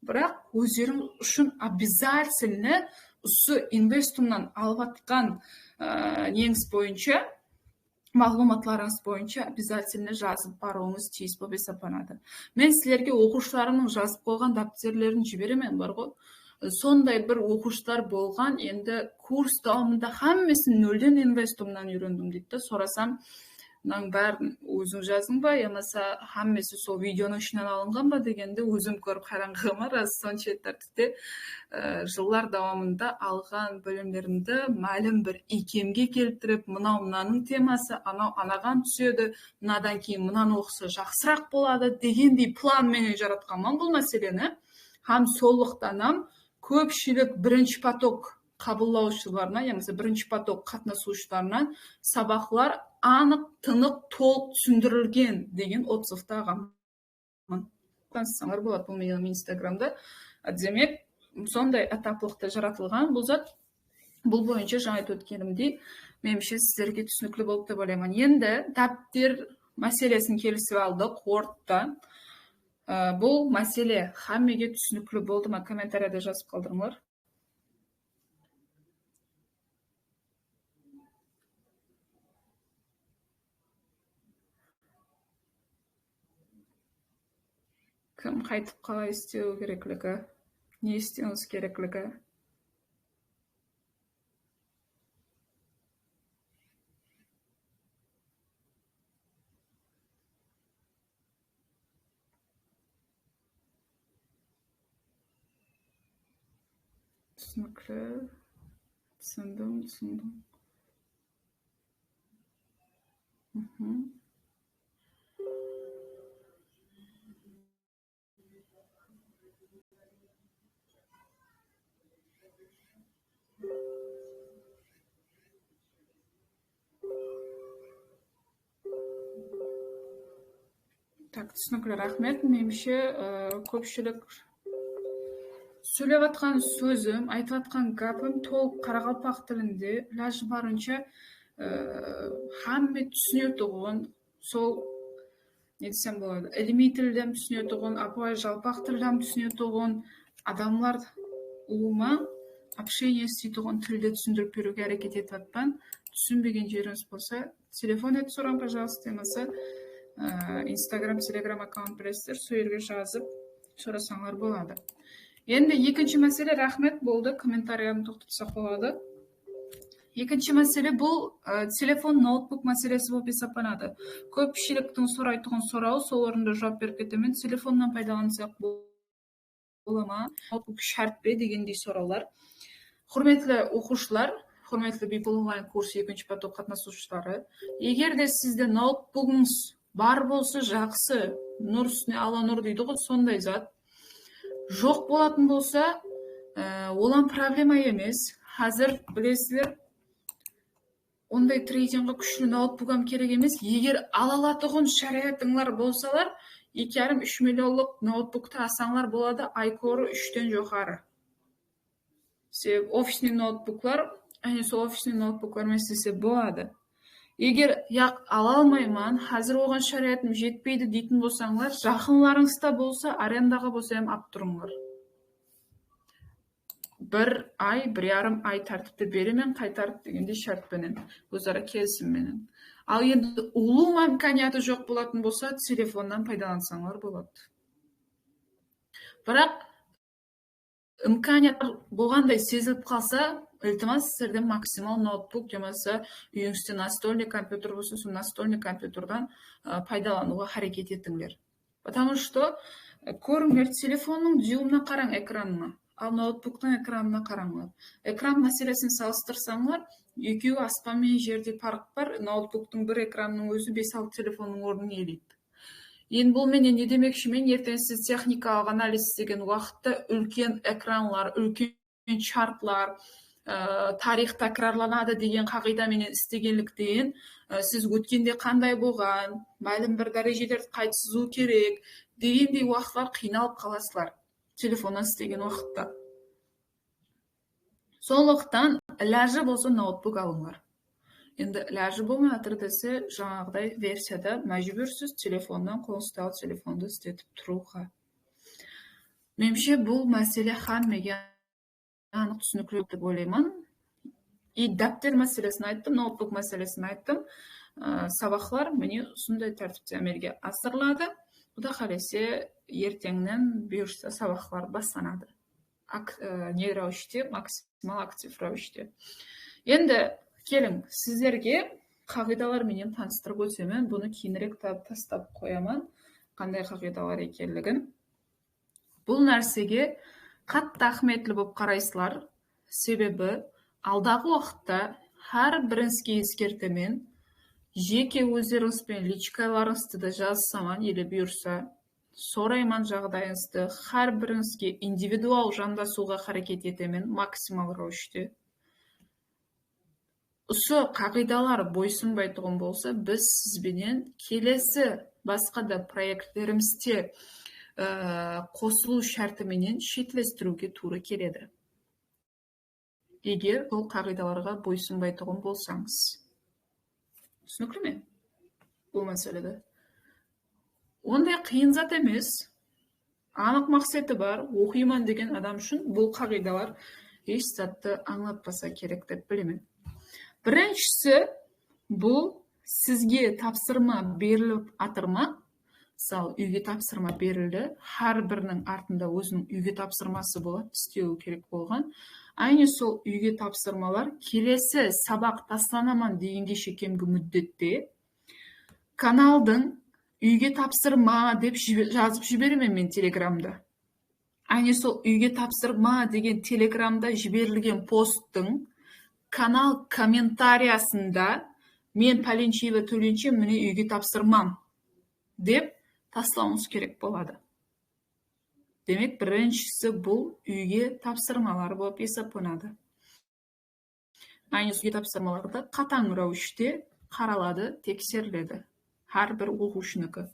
Бірақ өздерің үшін обязательно осы инвестумнан алып атқан неңіз бойынша, мағлұматларыңыз бойынша обязательно жазып баруыңыз тиіс болып есептеледі. Мен сіздерге оқушыларымның жазып қойған дәптерлерін жіберемін бар ғой. Сондай бір оқушылар болған, енді курс дауымында хаммесін нөлден инвестумнан үйрендім дейді. Сорасам, мынаның бәрін өзің жаздың ба, ямаса хаммесі сол видеоның ішінен алынған ба дегенде өзім көріп қайран қалдым. Рас сонша тәртіпте жылдар дауамында алған білімдерімді мәлім бір икемге келтіріп, мынаның темасы анаған түседі, мынадан кейін мынаны оқыса жақсырақ болады дегендей планмен жаратқанмын бұл мәселені. Хам солықтанам көпшілік бірінші поток қабылдаушыларына, ямаса бірінші поток қатынасушыларына сабақлар анық, тынық, толық түсіндірілген деген отзывты алғанмын. Танысаңдар болады, бұл менің инстаграмда. Демек, сондай этаплықта жаратылған бұл зат. Бұл бойынша жаңа айтып өткенімдей, Менимче сиздерге түшүнүктүү болуп деп ойлоймун. Енді таптир маселесин келишип алдык Word'да. Бул маселе хаммеге түшүнүктүү болдума? Комментарийде жазып калдырыңар. Ким кайтып калай истөө керектиги, не истөөңүз керектиги. Түсүнүктүү. Түсүндүм. Так, түсүнүктүү, рахмет. Менимче көпчүлүк сөйлеп аткан сөзүм, айтып аткан гапым толук каракалпак тилинде, илажы барынча хамме түшүнө турган, сол не десем болот, илимий тилден түшүнө турган, апай жалпак тилден түшүнө турган адамдар улума общение эстей турган тилде түшүндүрүп берүүгө аракет этип атпан. Түшүнбөгөн жериңиз болсо, телефон этип сураңыз, пожалуйста, эмесе Instagram, Telegram аккаунт билесиздер, сол жерге жазып сурасаңар болот. Енді екінші мәселе, рахмет, болды, комментарийны тоқтатсақ болады. Екінші мәселе бұл телефон, ноутбук мәселесі болып есептеледі. Көпшіліктің сұрайтын сұрауы, сол орында жауап беріп кетемін. Телефоннан пайдалансақ бола ма? Ноутбук шарт бе дегендей сұраулар. Құрметті оқушылар, құрметті People онлайн курсы екінші поток қатынасушылары, егер де сізде ноутбугыңыз бар болса, жақсы, нұр үстіне ала нұр дейді ғой, сондай зат. Жоқ болатын болса, олан проблема емес. Қазір білесіздер, ондай трейдинге күшті ноутбугам керек емес. Егер алалатығын шариатыңлар болсалар, 2,5-3 миллионлық ноутбукты асаңлар болады, айкоры 3-тен жоғары. Себеп офисный ноутбуклар, сол офисный ноутбуклар істесе болады. Егер ала алмаймын, қазір оған шариатым жетпейді дейтін болсаңлар, жақынларыңызда болса, арендаға болса ап тұрыңлар. 1 ай, 1,5 ай тартипте беремен, қайтарып дегенде шартпенен, өзара келісімменен. Ал енді улуу имканияты жоқ болатын болса, телефондан пайдалансаңлар болады. Бірақ имканият болғандай сезіліп қалса, iltimos сіздерден максимал ноутбук жамаса үйіңізде настольный компьютер болса, сол настольный компьютердан пайдалануға харекет етіңдер. Потому что көріңдер, телефонның дюймына қараң, экранына, ал ноутбуктың экранына қараңдар. Экран мәселесін салыстырсаңдар, екеуі аспан мен жерде farq бар. Ноутбуктың бір экранның өзі 5-6 телефонның орнын иелейді. Енді бұл менен не демекші, мен ертең сіз техникалық анализ істеген уақытта үлкен экранлар, үлкен чартлар, тарих такрарланады деген қағидаменен істегенліктен, сіз өткенде қандай болған, мәлім бір дәрежелерді қайта сызу керек дегендей уақытлар қиналып қаласыздар телефоннан істеген уақытта. Сол уақыттан илажы болса ноутбук алыңдар. Енді илажы болмай жатыр десе, жаңағыдай версияда мәжбүрсіз телефоннан, қолыңыздағы телефонды істетіп тұруға. Меніңше бұл мәселе хаммеге анық түсінікті деп ойлаймын. И дәптер мәселесін айттым, ноутбук мәселесін айттым. Сабақлар міне сондай тәртіпте әмелге асырылады. Құда қалесе ертеңнен бұйырса сабақлар басталады. Не рәвіште, максимал актив рәвіште. Енді келің, сіздерге қағидалар менен таныстырып өтемін. Бұны кейінірек тастап қоямын, қандай қағидалар екенлігін. Бұл нәрсеге қатты ахметлі болып қарайсылар, себебі алдағы уақытта әр біріңізге ескертемін, жеке өздеріңізбен личкаларыңызды да жазсаман, елі бұйырса, сорайман жағдайыңызды әр біріңізге индивидуал жандасуға харекет етемін, максимал рәвіште. Осы қағидалар бойсынбай тұрған болса, біз сізбенен келесі басқа да проекттерімізде қосылу шартыменен шетлестіруге туры келеді. егер бұл қағидаларға бойсунбайтұғын болсаңыз. Түсінікті ме бұл мәселеде? Ондай қиын зат емес, анық мақсаты бар, оқиман деген адам үшін бұл қағидалар еш затты аңлатпаса керек деп білемін. Біріншісі, бұл сізге тапсырма беріліп атырма. Мысалы, үйге тапсырма берілді, har бірінің артында өзінің үйге тапсырмасы болады, істеу керек болған. Айны сол үйге тапсырмалар келесі сабақ тасланаман дегенге шекемгі мүддетте каналдың үйге тапсырма деп жазып жіберемін мен телеграмда. Айны сол үйге тапсырма деген телеграмда жіберілген посттың канал комментариясында мен пәленшева төленше міне үйге тапсырмам деп таслауыңыз керек болады. Демек, біріншісі бұл үйге тапсырмалар болып есептелінеді. Айны үйге тапсырмаларды қатаң рәвіште қаралады, тексеріледі. Har bir оқушынікі.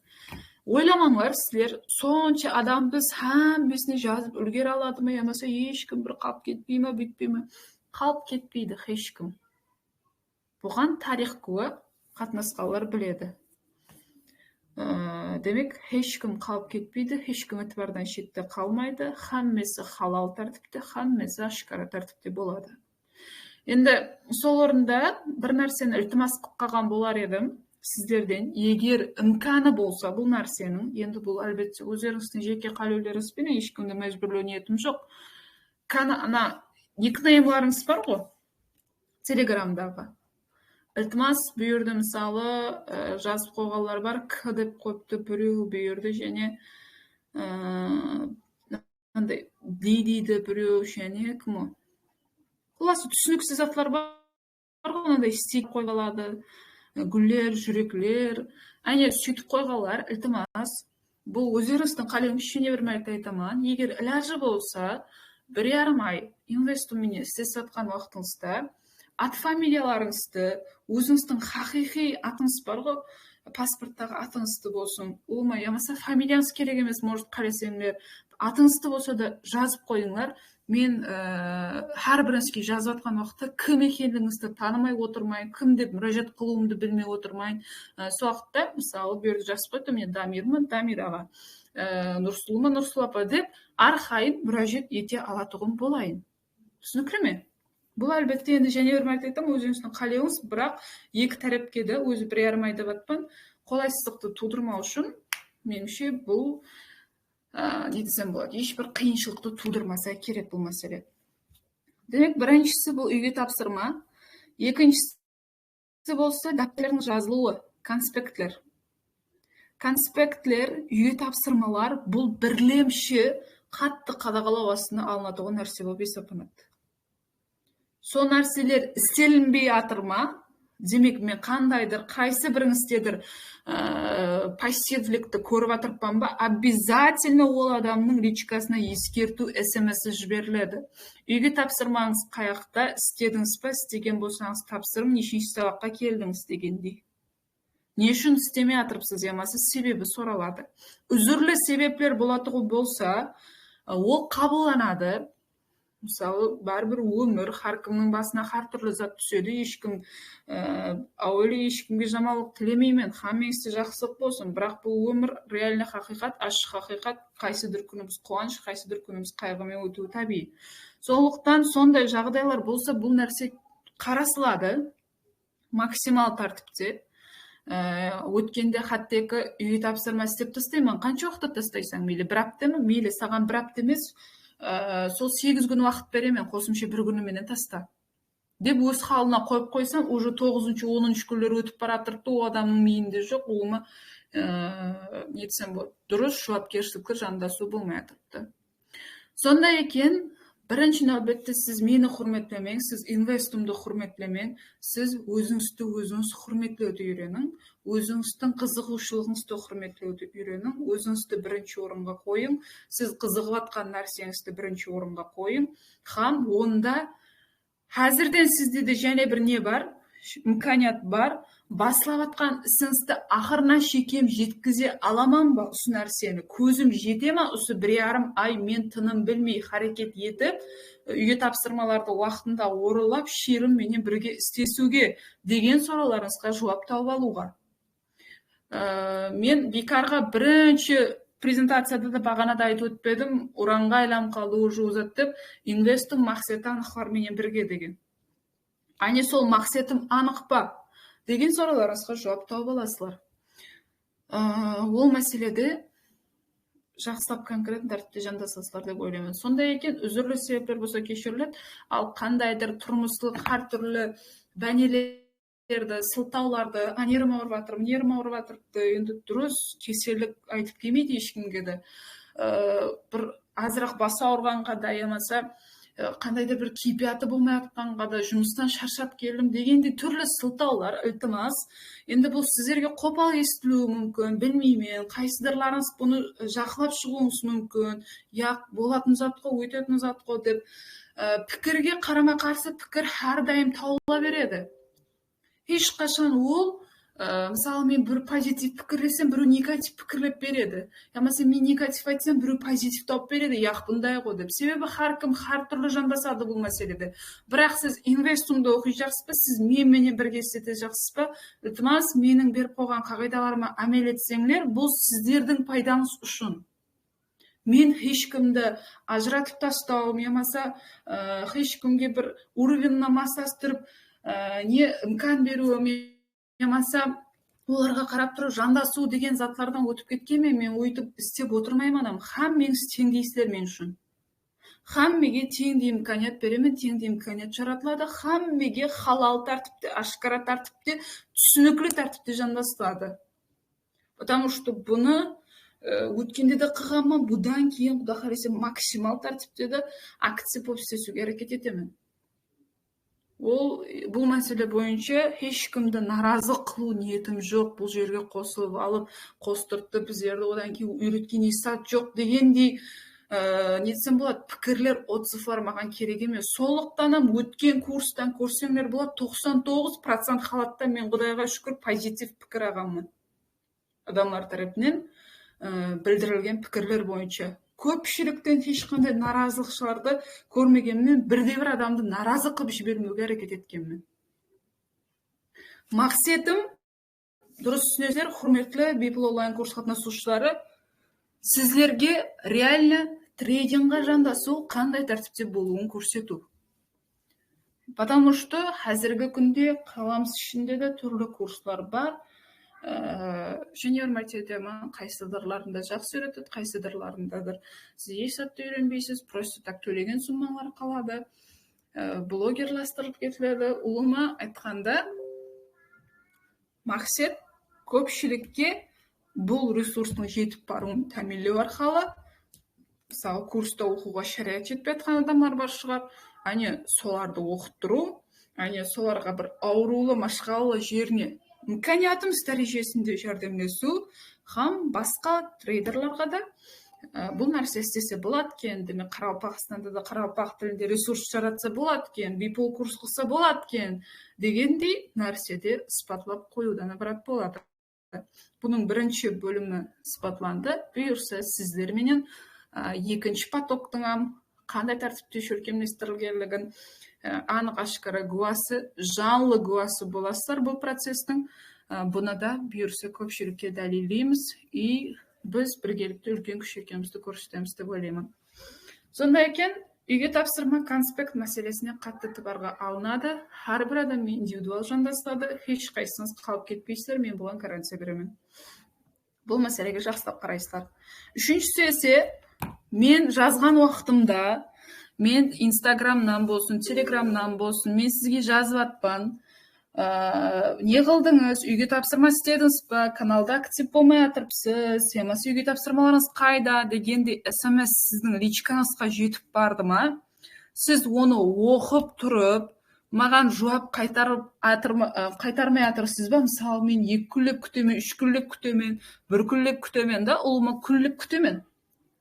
Ойламаңлар, сіздер сонша адам біз һәммесіне жазып үлгере алады ма, ямаса ешкім бір қалып кетпей ме, бүйтпей ме? Қалып кетпейді ешкім. Бұған тарих куә, қатынасқалар біледі. Демек, ешкім қалып кетпейді, ешкім етібардан шетте қалмайды, һәммесі халал тәртіпте, һәммесі ашқара тәртіпте болады. Енді сол орында бір нәрсені ілтимас қылып қалған болар едім сіздерден, егер имканы болса бұл нәрсенің, енді бұл әлбетте өздеріңіздің жеке қалауларыңызбен ешкімді мәжбүрлеу ниетім жоқ. Ана никнеймларыңыз бар ғой, телеграмдағы. Ілтимас бүйірді мысалы жазып қойғанлар бар, к деп қойыпты біреу бүйірді, және дейді біреу, және кім о? Құласы түсініксіз атлар бар ғой, стик қойғалады, гүллер, жүректер. Әне сөйтіп қойғалар, ілтимас, бұл өздеріңіздің қалауыңыз үшін бір мәрте айтамын, егер ілажы болса, 1,5 ай инвестуменен сіз сатқан уақытыңызда ат фамилияларыңызды, өзіңіздің хақиқи атыңыз бар ғой, паспорттағы атыңызды болсын, олмай, ямаса фамилияңыз керек емес, может қарасаңдар, атыңызды болса да жазып қойыңлар. Мен har біріңізге жазып атқан уақытта кім екендігіңізді танымай отырмайын, кім деп müracaat қылуымды білмей отырмайын. Сол уақытта, мысалы, берді жазып қойды, мен Дамирмын, Дамир аға, Нұрсұлума, Нұрсұл апа деп, арқайын müracaat ете алатұғым болайын. Түсінікті ме? Бұл әлбетте енді және бір мәрте айтам, өзіңіздің қалауыңыз, бірақ екі тарапқа да өзі 1,5 ай деп атпан, қолайсыздықты тудырмау үшін, меніңше бұл не десем болады, ешбір қиыншылықты тудырмаса керек бұл мәселе. Демек, біріншісі бұл үйге тапсырма, екіншісі болса дәптерлердің жазылуы, конспектлер. Конспектлер, үйге тапсырмалар бұл бірлемші қатты қадағалау астына алынатұғын нәрсе болып есептелінеді. Сол нәрселер істелінбей атырма, демек мен қандайдыр, қайсы біріңіздедір пассивлікті көріп атырпан ба, обязательно ол адамның личкасына ескерту SMS-і жіберіледі. Үйге тапсырмаңыз қаяқта, істедіңіз ба, істеген болсаңыз тапсырым, нешінші сабаққа келдіңіз дегендей. Не үшін істемей атырыпсыз, ямасы себебі соралады. Үзірлі себеплер болатығы болса, ол қабылданады. Мысалы, бәрбір өмір, әркімнің басына har түрлі зат түседі, ешкім әуелі ешкімге жамандық тілемеймін, һәммеңізде жақсылық болсын, бірақ бұл өмір реально хақиқат, ашық хақиқат, қайсыдыр күніміз қуаныш, қайсыдыр күніміз қайғымен өтуі табиғи. Сондықтан сондай жағдайлар болса, бұл нәрсе қарасылады максимал тәртіпте. Өткенде хаттекі үйге тапсырма істеп тастаймын, қанша уақытта тастайсаң, мейлі бір аптамы, мейлі саған бір апта емес, сол 8 күн уақыт беремін, қосымша бір күніменен таста. Деп өз халына қойып қойсам, уже 9-10 күндер өтіп баратырды, ол адамның миында жоқ, олма нетсем болады. Дұрыс жауапкершілікті жандасу болмай атырды. Сонда екен, бірінші нәубетте сіз мені құрметлемең, сіз инвестумды құрметлемең, сіз өзіңіз құрметлеуді үйренің, өзіңіздің қызығушылығыңызды құрметлеуді үйренің, өзіңізді бірінші орынға қойың, сіз қызығып атқан нәрсеңізді бірінші орынға қойың, һәм онда әзірден сізде де және бір не бар, имканият бар, басылап атқан ісіңізді ақырына шекем жеткізе аламан ба осы нәрсені, көзім жете ма осы 1,5 ай мен тыным білмей харекет етіп, үйге тапсырмаларды уақытында орылап, шерімменен бірге істесуге деген сұрауларыңызға жауап тауып алуға. Мен Бекарға бірінші презентацияда да бағанада айтып өтпедім, ұранға айланып қалды уже uzatып, инвестің мақсаты анықларменен бірге деген. Ане сол мақсатым анық па деген сұрауларыңызға жауап тауып аласыздар. Ол мәселеде жақсылап конкретно тәртіпте жандасасыздар деп ойлаймын. Сондай екен, үзірлі себептер болса кешіріледі, ал қандайдыр тұрмыстық әртүрлі бәнелерді, сылтауларды, анерім ауырып жатыр, мынерім ауырып жатыр, енді дұрыс кеселік айтып келмейді ешкімге де. Бір азырақ басы ауырғанға да ямаса, қандайда бір кейпияты болмай жатқанға да, жұмыстан шаршап келдім дегенде түрлі сылтаулар, ілтимас. Енді бұл сіздерге қопал естілуі мүмкін, білмеймін, қайсыдырларыңыз бұны жақылап шығуыңыз мүмкін, яқ болатын зат қой, өтетін зат қой деп, пікірге қарама қарсы пікір әрдайым тауыла береді. Ешқашан ол, мысалы мен бір позитив пікірлесем, бір негатив пікірлеп береді. Ямаса мен негатив айтсам, бір позитив тауып береді, яқ бұндай ғой деп. Себебі әркім әртүрлі жандасады бұл мәселеде. Бірақ сіз инвестумды оқи жақсыз ба, сіз менімен бірге істете жақсыз ба, ілтимас менің беріп қойған қағидаларыма әмел етсеңдер, бұл сіздердің пайдаңыз үшін. Мен ешкімді ажыратып тастауым, ямаса ешкімге бір уровеньна массастырып, не имкан беруім, ямаса оларға қарап тұрып жандасу деген затлардан өтіп кеткенмен мен өйтіп істеп отырмаймын. Хаммеңіз теңдейсіздер мен үшін. Хаммеге теңдей имканият беремін, теңдей имканият жаратылады. Хаммеге халал тәртіпте, ашқара тәртіпте, түсінікті тәртіпте жандасылады. Потому что бұны өткенде де қылғанмын, бұдан кейін Құда қаласа максимал тәртіпте де акция болып істесуге әрекет етемін. Бұл мәселе бойынша ешкімді наразы қылу ниетім жоқ, бұл жерге қосылып алып, қостыртты біздерді одан кейін үйреткен исат жоқ дегендей нетсем болады, пікірлер отзывлар маған керек емес. Сондықтан өткен курстан көрсеңдер болады, 99% халатта мен Құдайға шүкір позитив пікір алғанмын. Адамдар тарапынан білдірілген пікірлер бойынша. Көпшіліктен ешқандай наразылықшыларды көрмегенмен, бірде-бір адамды наразы қылып жібермеуге әрекет еткенмін. Мақсатым, дұрыс түсінесіздер, құрметті People онлайн курс қатысушылары, сіздерге реально трейдингға жандасу қандай тәртіпте болуын көрсету. Потому что қазіргі күнде қаламыз ішінде де түрлі курслар бар. Және өрмәтедемі қайсыдырларында жақсы өретеді, қайсыдырларында сіз есатты үйренбейсіз, просто так төлеген суммалар қалады, блогерластырылып кетіледі. Ұлыма айтқанда, мақсат көпшілікке бұл ресурстың жетіп баруын тәмінлеу арқылы, мысалы курста оқуға шариғат жетпей жатқан адамдар бар шығар, әне соларды оқыттыру, әне соларға бір аурулы, машғалы жеріне имканиятымыз дәрежесінде жәрдемдесу, хам басқа трейдерларға да бұл нәрсе істесе болады екен, демек Қарақалпақстанда да қарақалпақ тілінде ресурс жаратса болады екен, People курс қылса болады екен дегендей нәрседе ысpatlап қоюдан ібарат болады. Бұның бірінші бөлімі ысpatlанды. Бұйырса сіздерменен екінші потоктың қандай тәртіпте көркемдестірілгендігін анық ашқара гуасы, жанлы гуасы боласыздар бұл процестің. Бұны да бұйырса көпшілікке дәлелдейміз и біз біргелікті үлкен күш екенімізді көрсетеміз деп ойлаймын. Сондай екен, үйге тапсырма конспект мәселесіне қатты тыбарға алынады. Әрбір адам индивидуал жандасады, еш қайсыңыз қалып кетпейсіздер, мен бұған гарантия беремін. Бұл мәселеге жақсылап қарайсыздар. Үшіншісі есе, мен жазған уақытымда, мен инстаграмнан болсын, телеграмнан болсын, мен сізге жазып атпан, не қылдыңыз, үйге тапсырма істедіңіз ба, каналда актив болмай атырыпсыз, семасы үйге тапсырмаларыңыз қайда дегенде смс сіздің личкаңызға жетіп барды ма, сіз оны оқып тұрып, маған жауап қайтармай атырсыз ба? Мысалы, мен 2 күнлік күтемен, 3 күнлік күтемен, 1 күнлік күтемен, ұлыма күнлік күтемен.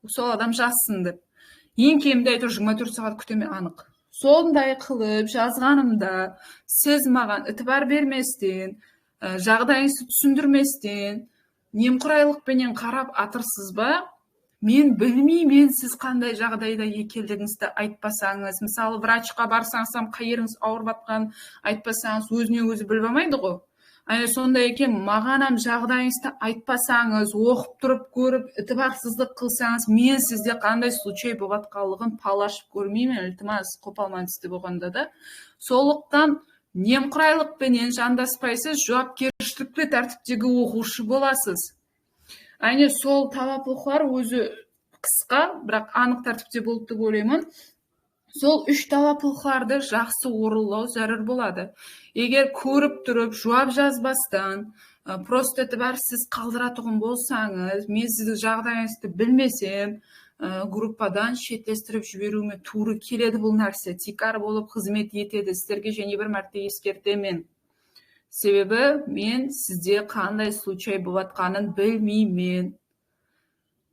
Сол адам жазсын деп. Ең кемінде айтыр 24 сағат күтеме анық. сондай кылып жазганымда сиз маған ытыбар берместен, жагдайыңызды түшүндүрместен, немкурайлык менен карап атырсызбы? Мен білмеймін, сіз қандай жағдайда екендігіңізді айтпасаңыз. Мысалы, врачқа барсаңыз, қайеріңіз ауырып жатқанын айтпасаңыз, өзіне өзі біліп алмайды ғой. Сондай екен, мағанам жағдайыңызды айтпасаңыз, оқып тұрып көріп, ітібарсыздық қылсаңыз, мен сізде қандай случай болып жатқанлығын палашып көрмеймін, ілтимас, қопалмаңызды болғанда да. Сондықтан немқұрайлықпенен жандаспайсыз, жауапкершілікті тәртіптегі оқушы боласыз. Сол талаптылықтар өзі қысқа, бірақ анық тәртіпте болды деп ойлаймын. Сол үш талаптылықтарды жақсы орындау зарар болады. Егер көріп тұрып, жауап жазбастан, просто сіз қалдыратұғын болсаңыз, мен сіздің жағдайыңызды білмесем, группадан шеттестіріп жіберуіме туры келеді бұл нәрсе. Тикар болып қызмет етеді. Сіздерге және бір мәрте ескертемін. Себебі мен сізде қандай случай болып жатқанын білмеймін.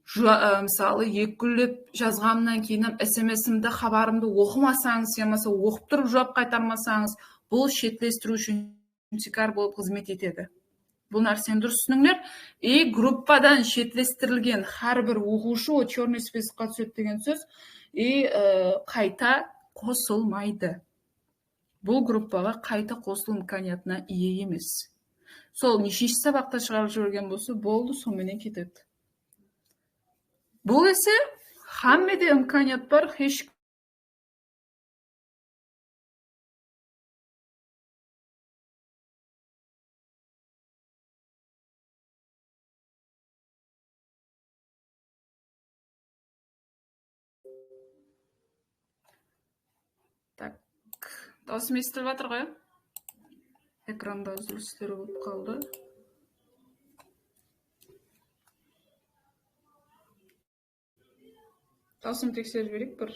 Мысалы, екіліп жазғаннан кейін SMS-імді, хабарымды оқымасаңыз, немесе оқып тұрып жауап қайтармасаңыз, бұл шеттестіру үшін тикар болып қызмет етеді. Бұл нәрсені дұрыс түсініңдер. Группадан шеттестірілген әрбір оқушы черный списокқа түседі деген сөз, қайта қосылмайды. Бұл группаға қайта қосылу имканиятына ие емес. Сол нешінші сабақта шығарып жіберген болса, болды, сонымен кетеді. Бұл есе хаммеде имканият бар, еш Так, даусым естіліп жатыр ғой? Экранда үзілістер болып қалды. Даусым тексеріп жіберейік бір.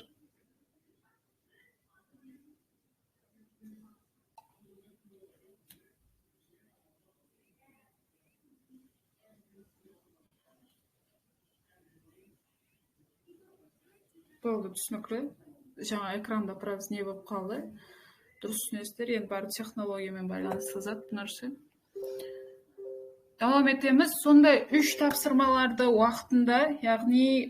Болды, түсінікті. Жаңа экранда біраз не болып қалды. Дұрыс түсінесіздер, енді бәрі технологиямен байланысты зат нәрсе. Давам етеміз. Сондай үш тапсырмаларды уақытында, яғни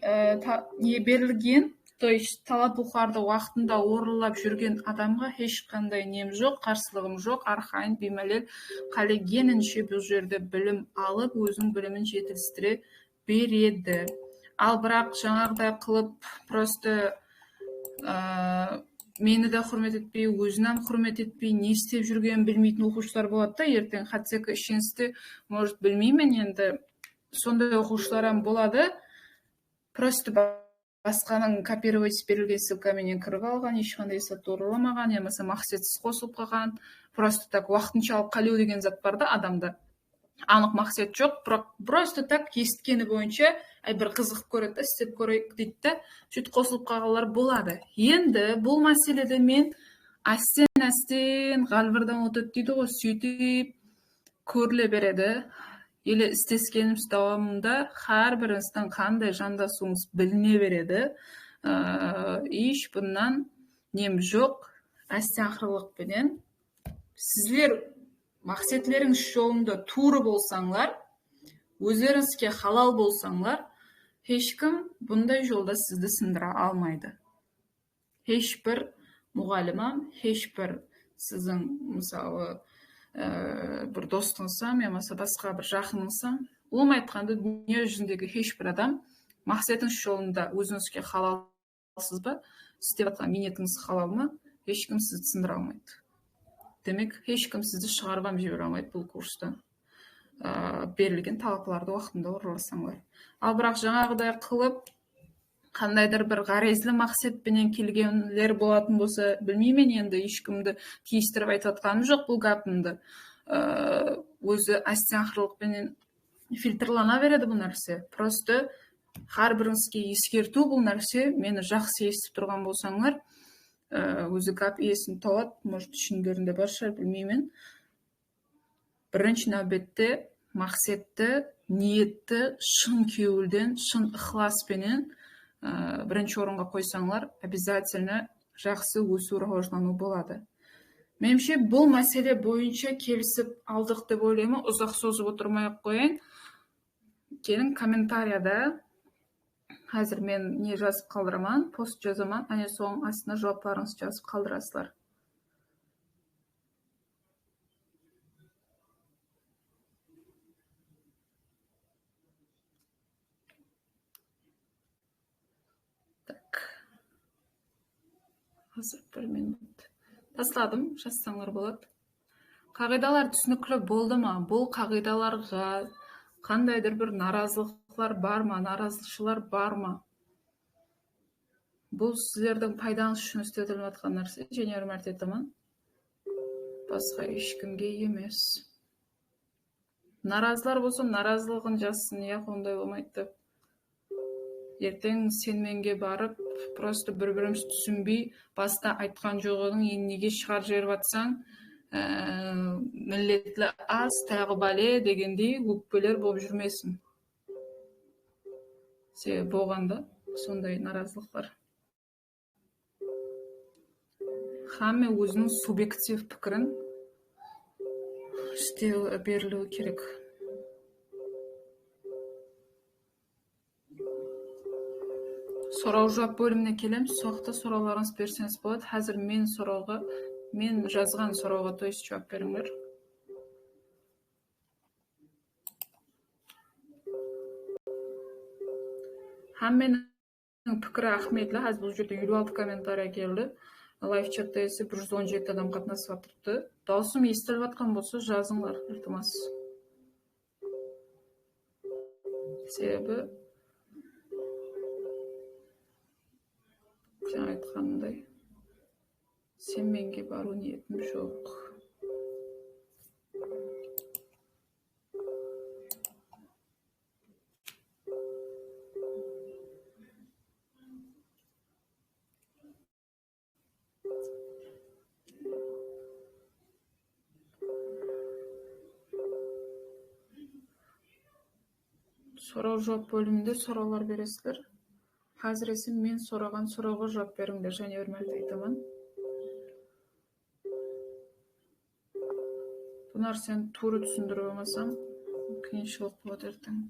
берілген, талаптылықтарды уақытында орындап жүрген адамға ешқандай нем жоқ, қарсылығым жоқ, арқайын беймәлел қалегенінше бұл жерде білім алып, өзінің білімін жетілдіре береді. Ал бірақ жаңағыдай қылып, просто мені де құрмет етпей, өзінен құрмет етпей, не істеп жүргенін білмейтін оқушылар болады да, ертең хатсека ішіністі, может, білмеймін, енді сондай оқушыларым болады. Просто басқаның копировать берілген ссылкаменен кіріп алған, ешқандай сатты орындамаған, немесе мақсатсыз қосылып қалған, просто так уақытынша алып қалу деген зат бар да адамда. Анық мақсат жоқ, бірақ просто так естіткені бойынша бір қызық көреді, істеп көрейік дейді, сөйтіп қосылып қалғандар болады. Енді бұл мәселеде мен әстен ғалбырдан өтеді дейді ғой, сөйтіп көріле береді. Елі істескеніміз давамында әрбіріңіздің қандай жандасуыңыз біліне береді. Еш бұннан нем жоқ, әстен ақырлықпенен. Сіздер мақсатлеріңіз жолында туры болсаңлар, өздеріңізге халал болсаңлар, ешкім бұндай жолда сізді сындыра алмайды. Ешбір мұғалімам, ешбір сіздің, мысалы, бір достыңызсам, немесе басқа бір жақыныңызсам, олай айтқанда дүние жүзіндегі ешбір адам мақсатыңыз жолында өзіңізге халалсыз ба, істеп жатқан ниетіңіз халал ма, ешкім сізді сындыра алмайды. Демек, ешкім сізді шығарған жібере алмайды бұл курстан. Берілген талаптарды уақытында орындасаңлар. Ал бірақ жаңағыдай қылып, қандайдыр бір ғарезлі мақсатпенен келгендер болатын болса, білмеймін, енді ешкімді тиістіріп айтып жатқаным жоқ бұл гапымды. Өзі әстен ақырлықпенен фильтрлана береді бұл нәрсе. Просто әрбіріңізге ескерту бұл нәрсе, мені жақсы естіп тұрған болсаңлар, өзі гап иесін тауады, может, ішіндерінде бар шығар, білмеймін. Бірінші нәубетте мақсатты, ниетті шын кеуілден, шын ықыласпенен бірінші орынға қойсаңлар, обязательно жақсы өсу рауажлану болады. Менімше бұл мәселе бойынша келісіп алдық деп ойлаймын. Ұзақ созып отырмай-ақ қояйын. Келін комментарияда қазір мен не жазып қалдырамын, пост жазамын, әне соның астына жауаптарыңызды жазып қалдырасыздар. Так. Қазір 1 минут. Тастадым, жазсаңдар болады. Қағидалар түсінікті болды ма? Бұл қағидаларға қандайдыр бір наразылықтар бар ма? Наразылшылар бар ма? Бұл сіздердің пайдаңыз үшін істетіліп жатқан нәрсе, және мәрте айтамын. Басқа ешкімге емес. Наразылар болса, наразылығын жазсын, ондай болмайды деп. Ертең сенменге барып, просто бір-біріміз түсінбей, баста айтқан жоғының неге шығар жеріп атсаң, міллетлі аз, тағы бале дегендей өкпелер болып жүрмесін. Себебі болғанда сондай наразылықтар. Хамме өзінің субъектив пікірін берілуі керек. Сұрау жауап бөліміне келем, соқты сұрауларыңыз берсеңіз болады. Қазір мен жазған сұрауға то есть жауап беріңдер. Хамменің пікірі ахметлі. Қазір бұл жерде 56 комментария келді. Лайф чатта есе 117 адам қатынасып тұрды. Даусым естіліп жатқан болса жазыңдар, iltimos. Себебі жаңа айтқанымдай сенменге бару ниетім жоқ. Сұрау жауап бөлімінде сұраулар бересіздер. Қазіресе мен сұраған сұрауға жауап беріңдер, және бір мәрте айтамын. Бұл нәрсені туры түсіндіріп болмасам, қиыншылық болады ертең.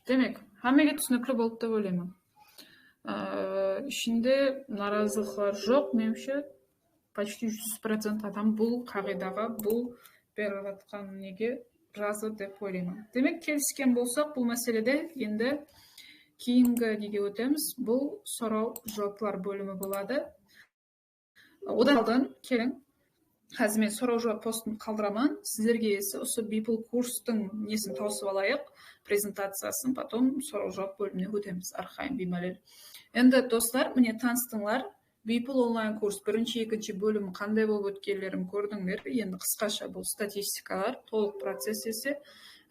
Демек, хаммеге түсінікті болып деп ойлаймын. Ішінде наразылықтар жоқ, меніңше почти 100% адам бұл қағидаға, бұл беріп жатқан неге разы деп ойлаймын. Демек, келіскен болсақ, бұл мәселеде енді кейінгі неге өтеміз. Бұл сұрау жауаптар бөлімі болады. Одан алдын келің. Қазір мен сұрау жауап постын қалдырамын. Сіздерге осы Beeple курстың несін тауысып алайық, презентациясын, потом сұрау жауап бөліміне өтеміз. Арқайым беймәлел. Енді достар, міне таныстыңлар. Beeple онлайн курс 1-2 бөлімі қандай болып өткелерін көрдіңдер. Енді қысқаша бұл статистикалар, толық процессесі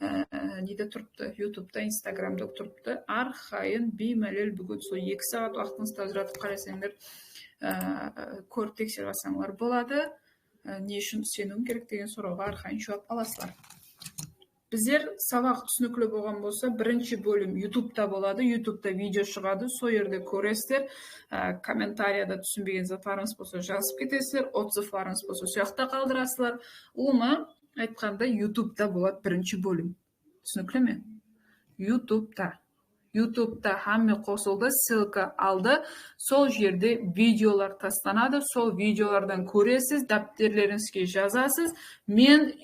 неде тұрыпты, YouTube-та, Instagram-да тұрыпты. Арқайын беймәлел бүгін сол 2 сағат уақытыңызды ажыратып қарасаңдар, көріп тексеріп алсаңдар болады. Не үшін сенуім керек деген сұрауға арқайын жауап аласыздар. Біздер сабақ түсінікті болған болса, 1-ші бөлім YouTube-та болады, YouTube-та видео шығады, сол жерде көресіздер. Комментарияда түсінбеген заттарыңыз болса жазып кетесіздер, отзывларыңыз болса сояқта қалдырасыздар. Ома айтқанда YouTube-та болады 1-ші бөлім. Түсінікті ме? YouTube-та хамме қосылды, ссылка алды, сол жерде видеолар тастанады, сол видеолардан көресіз, дәптерлеріңізге жазасыз. Мен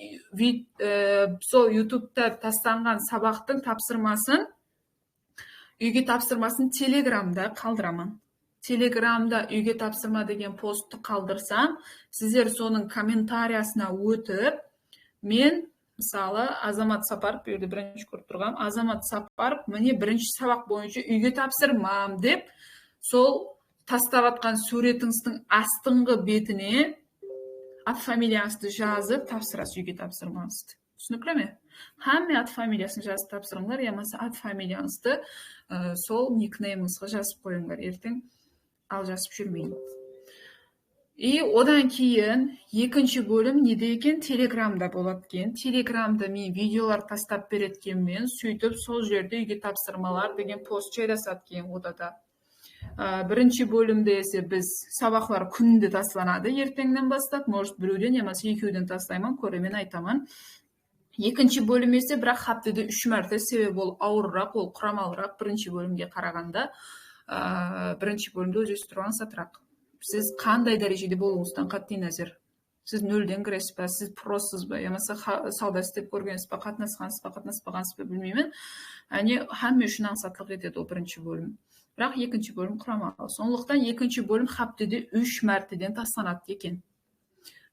сол YouTube-та тастанған сабақтың тапсырмасын, үйге тапсырмасын Телеграмда қалдырамын. Телеграмда үйге тапсырма деген постты қалдырсам, сіздер соның комментариясына өтіп, мен мысалы, Азамат Сапаров, берді бірінші көріп тұрғам, Азамат Сапаров, міне 1-ші сабақ бойынша үйге тапсырмам деп, сол таставатқан суретіңіздің астыңғы бетіне ат фамилияңызды жазып тапсырасыз, үйге тапсырмаңызды. Түсінікті ме? Хамме ат фамилиясын жазып тапсырыңдар, ямаса ат фамилияңызды сол никнейміңізге жазып қойыңдар, ертең ал жазып жүрмейін. Одан кейін екінші бөлім неде екен? Телеграмда болады екен. Телеграмда мен видеолар тастап береткенмен, сөйтіп сол жерде үйге тапсырмалар деген пост жайласады екен одада. Бірінші бөлімде есе біз сабақлар күнде тасланады, ертеңнен бастап, может біреуден немесе екеуден тастаймын, көремен айтамын. Екінші бөлім есе бірақ хаптада 3 мәрте, себебі ол ауырырақ, ол құрамалырақ бірінші бөлімге қарағанда. Бірінші бөлімде өзі тұрған сатырақ. Сіз қандай дәрежеде болуыңыздан қатты назар. Сіз нөлден кіресіз ба, сіз проссыз ба, ямаса сауда істеп көргенсіз ба, қатынасқансыз ба, қатынаспағансыз ба білмеймін. Һәмме үшін аңсатлық етеді ол бірінші бөлім. Бірақ екінші бөлім құрамалы. Сондықтан екінші бөлім хаптада 3 мәртеден тасланады екен.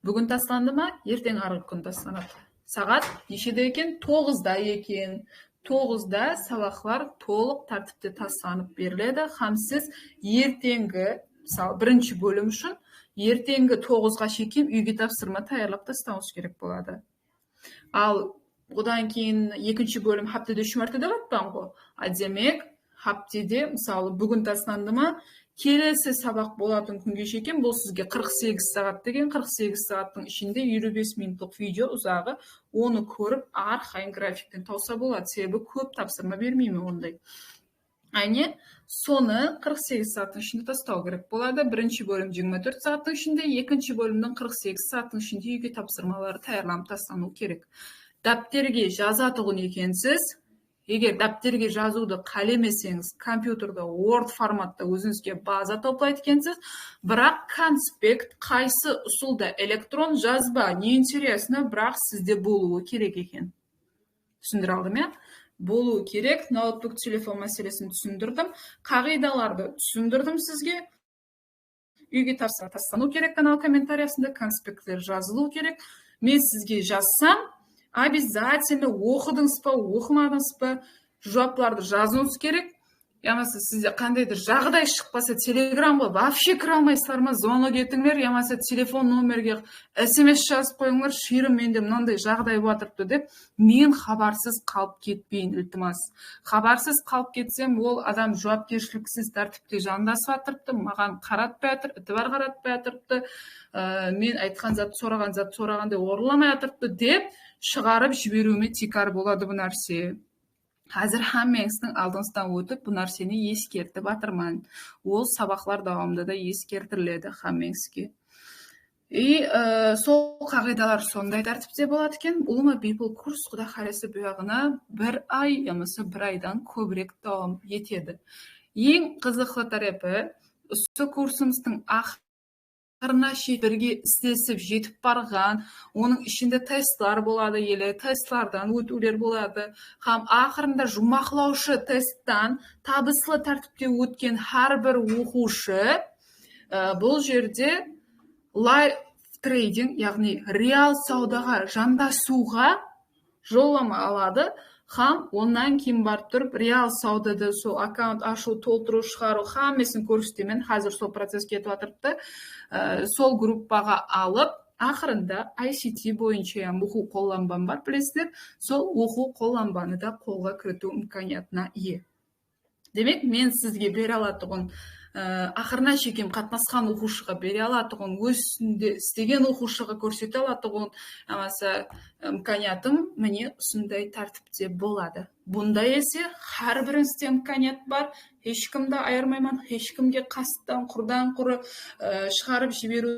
Бүгін тасланды ма, ертең арғы күн тасланады. Сағат нешеде екен? 9-да екен. 9-да сабақлар толық тәртіпте тасланып беріледі. Һәм сіз ертеңгі, мысалы, бірінші бөлім үшін ертеңгі 9-ға шейін үйге тапсырма таярлап тастауыңыз керек болады. Ал одан кейін екінші бөлім хаптада 3 мәртеде жатпан ғой. Демек, хаптеде, мысалы, бүгін тасланды ма, келесі сабақ болатын күнге шейін бұл сізге 48 сағат деген, 48 сағаттың ішінде 55 минуттық видео ұзағы, оны көріп арқайын графиктен тауса болады. Себебі көп тапсырма бермеймін ондай. Соны 48 сағаттың ішінде тастау керек болады. Бірінші бөлім 24 сағаттың ішінде, екінші бөлімнің 48 сағаттың ішінде үйге тапсырмалары таярланып тастану керек. Дәптерге жазатұғын екенсіз, егер дәптерге жазуды қалемесеңіз, компьютерда Word форматта өзіңізге база топлайды екенсіз, бірақ конспект қайсы ұсулда электрон жазба, не интересно, бірақ сізде болуы керек екен. Түсіндіре алдым, болуы керек. Ноутбук, телефон мәселесін түсіндірдім. Қағидаларды түсіндірдім сізге. Үйге таслану керек, канал комментариясында конспекттер жазылу керек. Мен сізге жазсам, обязательно оқыдыңыз ба, оқымадыңыз ба, жауаптарды жазуыңыз керек. Ямасы сізде қандайдыр жағдай шықпаса, телеграмға вообще кіре алмайсыздар ма, звонок етіңдер, ямасы телефон номерге SMS жазып қойыңдар, шерім менде мынандай жағдай батырыпты деп, мен хабарсыз қалып кетпейін, iltimos. Хабарсыз қалып кетсем, ол адам жауапкершіліксіз тәртіпте жандасып атырыпты, маған қаратпай атыр, ітібар қаратпай атырыпты, мен айтқан зат сорағандай орламай атырыпты деп шығарып жіберуіме тикар болады бұл нәрсе. Қазір һәммеңіздің алдыңыздан өтіп, бұл нәрсені ескертіп атырман. Ол сабақлар давамында да ескертіледі һәммеңізге. Сол қағидалар сондай тәртіпте болады екен. Улыма People курс құда қаласа бұяғына 1 ай, ямасы 1 айдан көбірек давам етеді. Ең қызықлы тарапы, осы курсымыздың бірге істесіп жетіп барған, оның ішінде тестлар болады, тестлардан өтулер болады. Һәм ақырында жұмақлаушы тесттан табыслы тәртіпте өткен әрбір оқушы бұл жерде live trading, яғни реал саудаға жандасуға жолдама алады. Һәм оннан кейін барып тұрып, реал саудада сол аккаунт ашу, толтыру, шығару, һәммесін көрсетемін. Қазір сол процесс кетіп атырыпты. Сол группаға алып, ақырында ICT бойынша оқу қолданбан бар, білесіздер. Сол оқу қолданбаны да қолға кіріту имканиятына ие. Демек, мен сізге бере алатұғын, ақырына шейін қатынасқан оқушыға бере алатұғын, өзінде істеген оқушыға көрсете алатұғын, имканиятым міне осындай тәртіпте болады. Бұнда есе әрбіріңізде имканият бар, ешкімді айырмаймын, ешкімге қастан, құрдан құры шығарып жіберу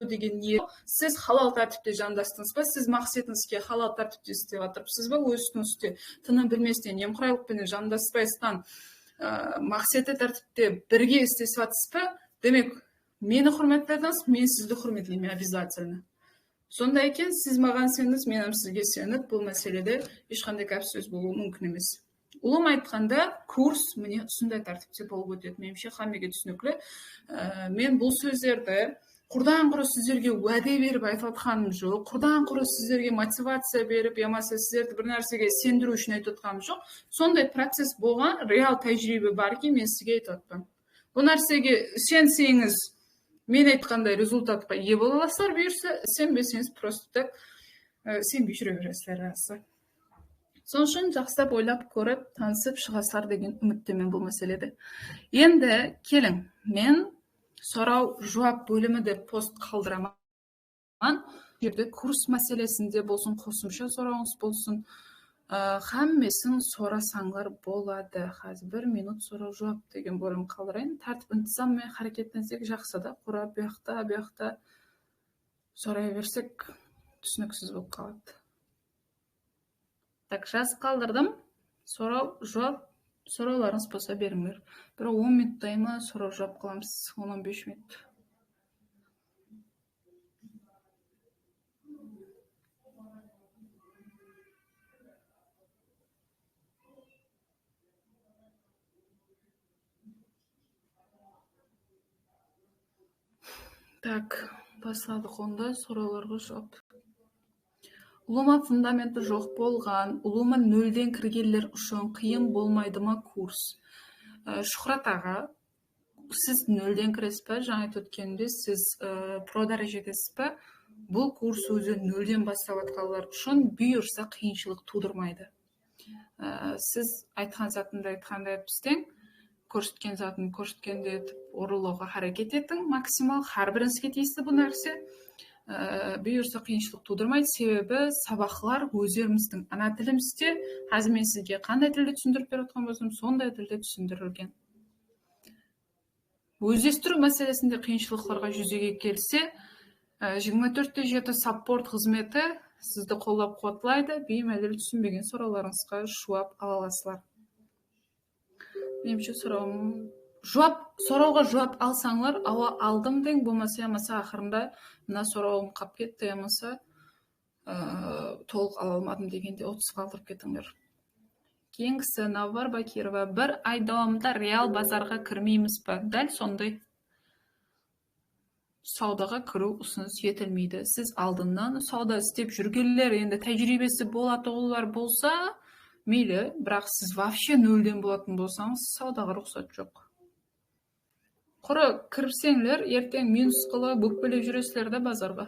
деген не? Сіз халал тәртіпте жандастыңыз ба? Сіз мақсатыңызге халал тәртіпте істеп атырыпсыз ба? Өзіңізде тыным білместен, немқұрайлықпен жандаспайсыздан мақсаты тәртіпте бірге істесіп атсыз ба? Демек, мені құрметтедіңіз, мен сізді құрметлеймін обязательно. Сонда екен, сіз маған сеніңіз, менім сізге сеніп, бұл мәселеде ешқандай кәп сөз болуы мүмкін емес. Ұлым айтқанда, курс міне осындай тәртіпте болып өтеді. Меніңше һәммеге түсінікті. Мен бұл сөздерді құрдан құры сіздерге уәде беріп айтып атқаным жоқ. Құрдан құры сіздерге мотивация беріп, ямаса сіздерді бір нәрсеге сендіру үшін айтып атқаным жоқ. Сондай процесс болған, реал тәжірибе бар ки, мен сізге айтып атпын. Бұл нәрсеге сенсеңіз, мен айтқандай результатқа ие бола аласыздар, бұйырса, сенбесеңіз просто так сенбей жүре бересіздер расы. Соның үшін жақсылап ойлап көріп, танысып шығасыздар деген үміттемін бұл мәселеде. Енді келің, мен Сорау жауап бөлімі деп пост қалдырамын. Жерде курс мәселесінде болсын, қосымша сұрауыңыз болсын, хаммесін сорасаңлар болады. Қазір 1 минут сұрау жауап деген бөлім қалдырайын. Тәртіп интизаммен харекеттенсек жақсы да, құра бұяқта сұрай берсек түсініксіз болып қалады. Так, жазып қалдырдым. Сұрау жауап, сұрауларыңыз болса беріңдер. Бір 10 минуттай ма сұрау жауап қыламыз, 10-15 минут. Так, басладық онда сұрауларға жауап. Улума фундаменті жоқ болған, улума нөлден кіргелер үшін қиын болмайды ма курс? Шухрат аға, сіз нөлден кіресіз бе? Жаңа айтып өткенімде, сіз про дәрежедесіз бе? Бұл курс өзі нөлден бастап атқандар үшін бұйырса қиыншылық тудырмайды. Сіз айтқан затында айтқандай етпістен, көрсеткен затын көрсеткенде етіп орылауға харекет еттің, максимал әрбіріңізге тиісті бұл нәрсе. Бұйырса қиыншылық тудырмайды, себебі сабақлар өздеріміздің ана тілімізде, қазір мен сізге қандай тілде түсіндіріп беріп отқан болсам, сондай тілде түсіндірілген. Өздестіру мәселесінде қиыншылықтарға жүзеге келсе, 24/7 саппорт қызметі сізді қолдап қуатлайды, беймәлел түсінбеген сұрауларыңызға жауап ала аласыздар. Меніңше сұрауға жауап алсаңлар, алдым дең, болмаса ақырында мына сұрауым қап кетті, емаса толық ала алмадым дегенде 30 қалдырып кетіңдер. Кейінгісі Навар Бакирова, 1 ай давамында реал базарға кірмейміз бе? Дәл сондай. Саудаға кіру ұсыныс етілмейді. Сіз алдынан сауда істеп жүргенлер, енді тәжірибесі болады олар болса, мейлі, бірақ сіз вообще нөлден болатын болсаңыз, саудаға рұқсат жоқ. Құры кірсеңлер, ертең минус қылы бүкпелеп жүресілер де базарға.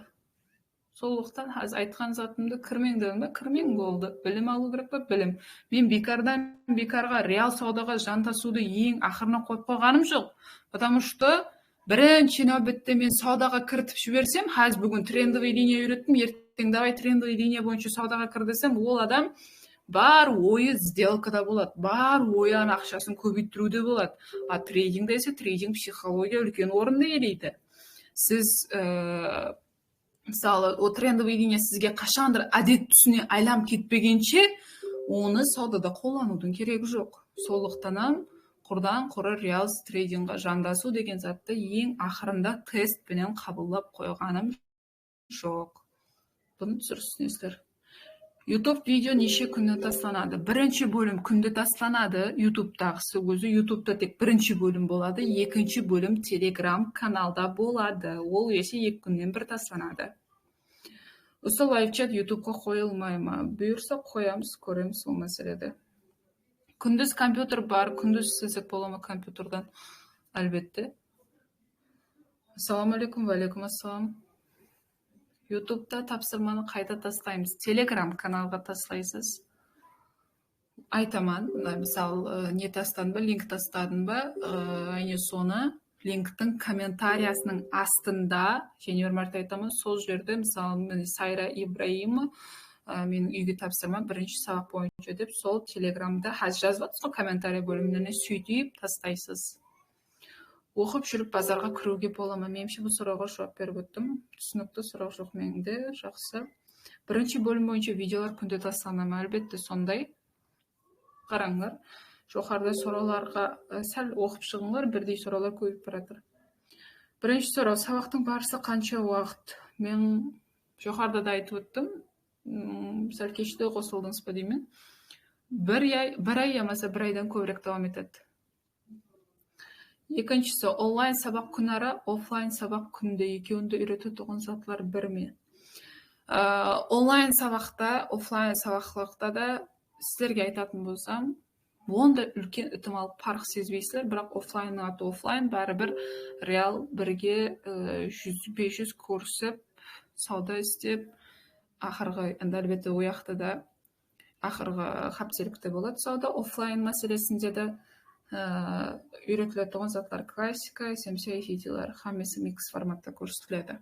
Солықтан айтқан затымды кірмеңдерін бе? Кірмең болды. Білім алу керек пе? Білім. Мен бекарға реал саудаға жантасуды ең ақырына қойып қойғаным жоқ. Потому что бірінші нәубетте мен саудаға кіртіп жіберсем, қазір бүгін трендовый линия үйреттім, ертең давай трендовый линия бойынша саудаға кірдесем, ол адам бар ойы сделкада болады, бар ойы ақшасын көбейттіруде болады. А трейдинг десе, трейдинг психология үлкен орынды елейді. Сіз мысалы, о трендовый линия сізге қашандыр әдет түсіне айлам кетпегенше, оны саудада қолданудың керегі жоқ. Солықтанан құрдан құры реал трейдинға жандасу деген затты ең ақырында тестпенен қабылдап қойғаным жоқ. Бұны түсірсіңіздер. YouTube видео неше күнде тасланады? Бірінші бөлім күнде тасланады. YouTube'дағысы өзі YouTube'да тек бірінші бөлім болады, екінші бөлім Telegram каналда болады. Ол есе 2 күннен бір тасланады. Осы лайв-чат YouTube'ға қойылмай ма? Бұйырса қоямыз, көреміз ол мәселеде. Күндіз компьютер бар, күндіз сізік бола ма компьютердан? Әлбетте. Ассаламу алейкум, валейкум ассалам. YouTube'да тапсырманы қайда тастаймыз? Telegram каналға таслайсыз. Айтаман, мысалы, не тастадың ба, линк тастадың ба, әне соны линктің комментариясының астында, және бір мәрте айтамын, сол жерде, мысалы, Сайра Ибраимова, мен үйге тапсырма бірінші сабақ бойынша деп, сол Телеграмда жазып жатсыз ғой комментария бөліміне, сөйтіп тастайсыз. Оқып жүріп базарға кіруге бола ма? Меніңше бұл сұрауға жауап беріп өттім. Түсінікті сұрақ жоқ менде, жақсы. Бірінші бөлім бойынша видеолар күнде таслана ма? Әлбетте сондай. Қараңдар. Жоғарыда сұрауларға сәл оқып шығыңдар, бірдей сұраулар көбейіп баратыр. Бірінші сұрау, сабақтың барысы қанша уақыт? Мен жоғарыда да айтып өттім. Сәл кеште қосылдыңыз ба деймін. Бір ай ямаса бір айдан көбірек давам етеді. Екіншісі, онлайн сабақ күнара, офлайн сабақ күнде, екеуінде үйрететін затлар бір ме? Онлайн сабақта, офлайн сабақлықта да сіздерге айтатын болсам, онда үлкен ықтимал парқ сезбейсіздер, бірақ офлайнның аты офлайн, бәрібір реал бірге 100-500 көрісіп, сауда істеп, ақырғы, енді әлбетте ояқты да ақырғы қаптелікте болады сауда, офлайн мәселесінде де үйретіледі тұрған заттар классика, SMC, ICT-лар, хаммесі микс форматта көрсетіледі.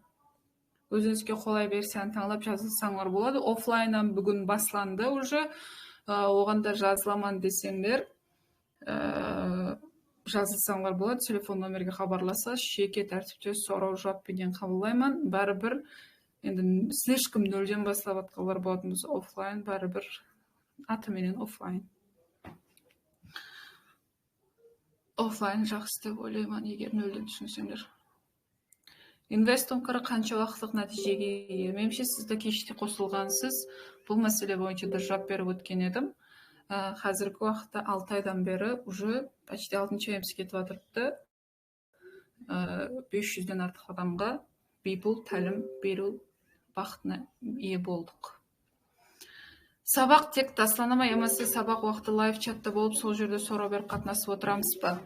Өзіңізге қолай версияны таңдап жазылсаңдар болады. Оффлайннан бүгін басланды уже. Оғанда жазыламан десеңдер, жазылсаңдар болады. Телефон номерге хабарласа, жеке тәртіпте сұрау жауаппенен қабылдаймын. Бәрібір, енді слишком нөлден бастап атқалар болатын болса, оффлайн бәрібір атыменен оффлайн. Оффлайн жақсы деп ойлаймын, егер нөлден түсінсеңдер. Инвестомкары қанша уақытлық нәтижеге ие? Меніңше сізді кеште қосылғансыз, бұл мәселе бойынша да жауап беріп өткен едім. Қазіргі уақытта 6 айдан бері уже почти 6 айымыз кетіп жатырды. 500-ден артық адамға бейпул тәлім беру бақытына ие болдық. Сабақ тек тасланамай емесі сабақ уақыты лайв чатта болып, сол жерде сұрау беріп қатынасып отырамыз ба?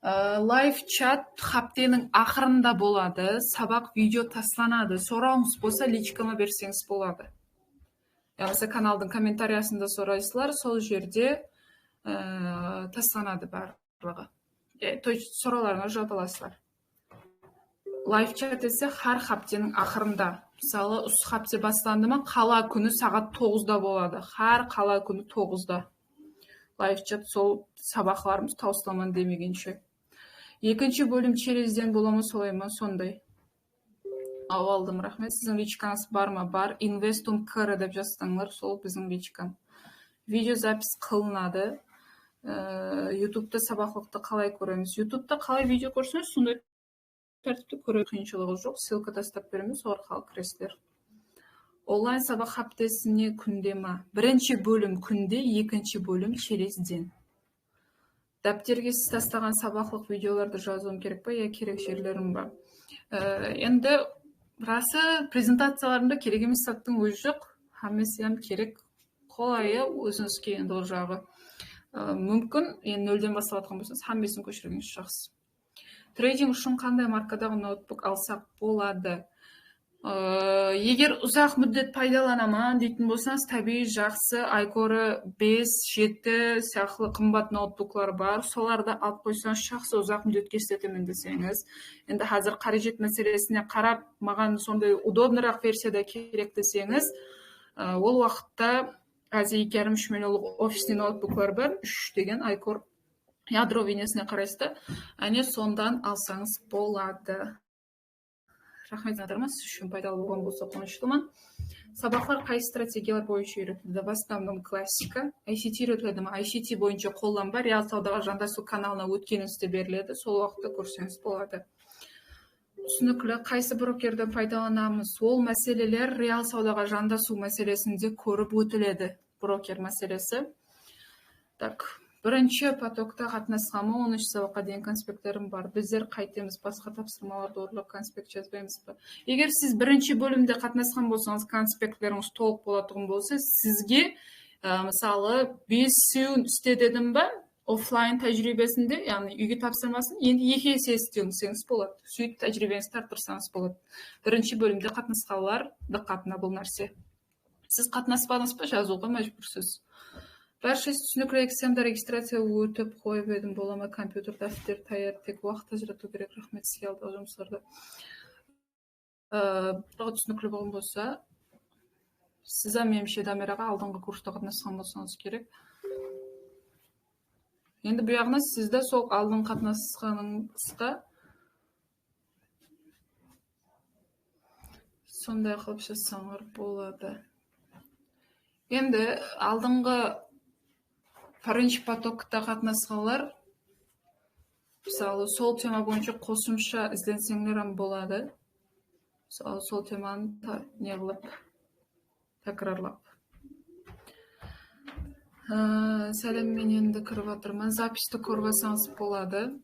Лайв чат хаптенің ақырында болады, сабақ видео тасланады. Сұрауыңыз болса, личкама берсеңіз болады. Яғысы каналдың комментариясында сұрайсылар, сол жерде тасланады барлығы. Сұрауларына жауап аласыздар. Лайв чат есе har хаптенің ақырында. Мысалы, ұсы хапте бастанды ма, қала күні сағат 9-да болады. Har қала күні 9-да. Лайв чат сол сабақларымыз таусыламан демегенше. Екінші бөлім черезден боламы солай ма? Сондай. Алдым, рахмет. Сіздің личкаңыз бар ма? Бар. Инвестум.кр деп жазсаңдар, сол біздің личкам. Видео запись қылынады. Ютубта сабақлықты қалай көреміз? Ютубта қалай видео көрсеңіз, сондай тәртіпті көру қиыншылығы жоқ. Ссылка тастап береміз, арқылы кіресіздер. Онлайн сабақ хаптесіне күнде ма? Бірінші бөлім күнде, екінші бөлім черезден. Дәптерге сіз тастаған сабақлық видеоларды жазуым керек па, я керек жерлерім ба? Енді расы презентацияларында керек емес заттың өзі жоқ. Хаммесем керек, қолайы өзіңізге енді ол жағы. Мүмкін, енді нөлден бастап атқан болсаңыз, хаммесін көшіргеніңіз жақсы. Трейдинг үшін қандай маркадағы ноутбук алсақ болады? Егер ұзақ мүддет пайдаланамын дейтін болсаңыз, табиғи жақсы iCore 5-7 сияқты қымбат ноутбуклар бар. Соларды алып қойсаңыз, жақсы ұзақ мүддетке істетемін десеңіз. Енді қазір қаражет мәселесіне қарап, маған сондай удобнырақ версияда керек десеңіз, ол уақытта қазір 2,5 миллионлық офисный ноутбуклар бар, 3 деген iCore ядро венесіне қарайсызды, әне сондан алсаңыз болады. Рахмет назарыңыз үшін пайдалы болған болса қуаныштымын. Сабақлар қай стратегиялар бойынша үйретілді? В основном классика. ICT үйретіледі ме? ICT бойынша қолданба, реал саудаға жандасу каналына өткеніңізде беріледі. Сол уақытта көрсеңіз болады. Түсінікті, қайсы брокерді пайдаланамыз? Ол мәселелер реал саудаға жандасу мәселесінде көріп өтіледі. Брокер мәселесі. Так. Бірінші потокта қатынасқамы 13 сабаққа дейін конспекттерім бар. Біздер қайтеміз, басқа тапсырмаларды орындап конспект жазбаймыз ба? Егер сіз бірінші бөлімде қатынасқан болсаңыз, конспекттеріңіз толық болатұғын болса, сізге мысалы 5 сеуін істе дедім ба, оффлайн тәжірибесінде, яғни үйге тапсырмасын, енді 2 есе істеуіңіз болады. Сөйтіп тәжірибеңізді арттырсаңыз болады. Бірінші бөлімде қатынасқалар диққатына бұл нәрсе. Сіз қатынаспадыңыз ба, жазуға мәжбүрсіз. Бәршес түсінікті эксемді регистрация өтіп қойып едім, болама компьютер дәфтер таяр, тек уақыт ажырату керек. Рахмет сізге алдағы жұмыстарды. Түсінікті болған болса, сіз меніңше Дамираға алдыңғы курста қатынасқан болсаңыз керек. Енді бұл жағына сізді сол алдың қатынасқаныңызға сондай қылып жазсаңыз болады. Енді алдыңғы Парыншы потокта қатынасқалар, мысалы, сол тема бойынша қосымша ізденсеңдер болады. Сол теманы не қылып, тәкрарлап. Сәлем, мен енді кіріп отырмын. Записті көрбасаңыз болады.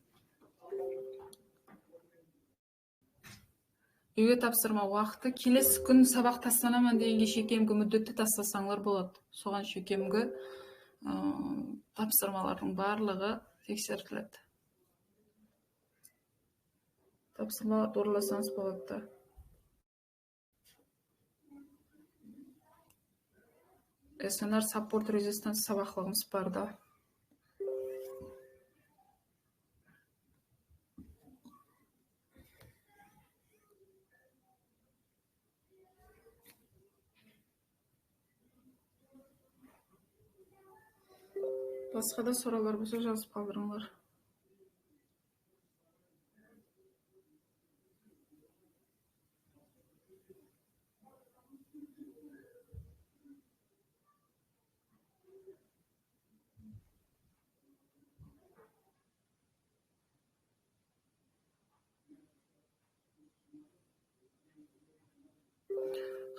Үйге тапсырма уақыты. Келесі күн сабақ тастанамын дегенге шекемгі мүддетті тастасаңлар болады. Соған шекемгі тапсырмалардың барлығы тексертіледі. Тапсырмаларды орындасаңыз болады. SNR Support Resistance сабақлығымыз бар да. Басқа да сұраулар болса жазып қалдырыңдар.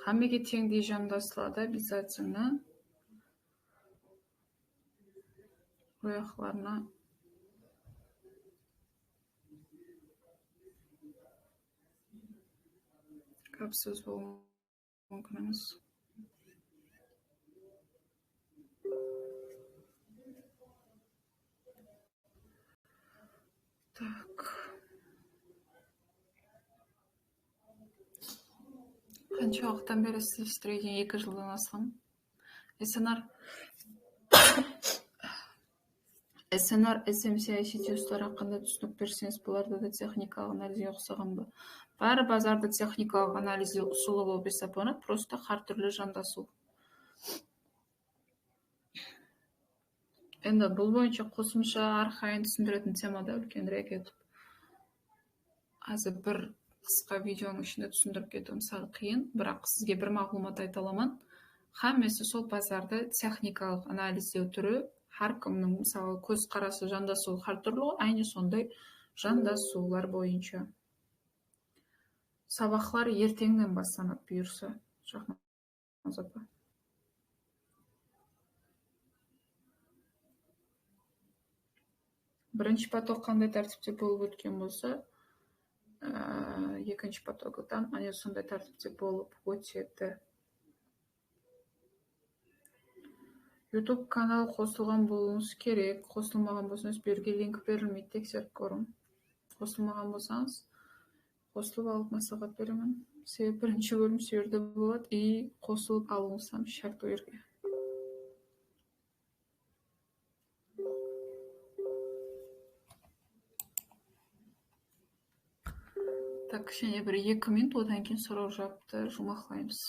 Хаммеге теңдей жамдасылады обязательно. Ояқларына көп сөз болуы мүмкін емес. Так. Қанша уақыттан бері сіз трейдинг? 2 жылдан асқан. SNR, SMC, ICT хақында түсінік берсеңіз бұларды да техникалық анализге ұқсаған ба? Бәрі базарды техникалық анализге ұсылы болып есептелінеді, просто har түрлі жандасу. Енді бұл бойынша қосымша арқайын түсіндіретін темада үлкенірек етіп. Азыр бір қысқа видеоның ішінде түсіндіріп кету мысалы қиын, бірақ сізге бір мағлұмат айта аламын. Хаммесі сол базарды техникалық анализдеу түрі, har кімнің мысалы көз қарасы жандасу har түрлі, айне сондай жандасулар бойынша. Сабақлар ертеңнен басталады бұйырса. Шахназ апа. Бірінші поток қандай тәртіпте болып өткен болса, екінші потоктан ане сондай тәртіпте болып өтеді. YouTube канал қосылған болуыңыз керек. Қосылмаған болсаңыз берге линк берілмейді, тексеріп көрің. Қосылмаған болсаңыз, қосылып алып маслихат беремін. Себебі бірінші бөлім жерде болады, и қосылып алыңызсам шарт өрге. Так, кішкене бір 2 минут, одан кейін сұрау жауапты жұмақлаймыз.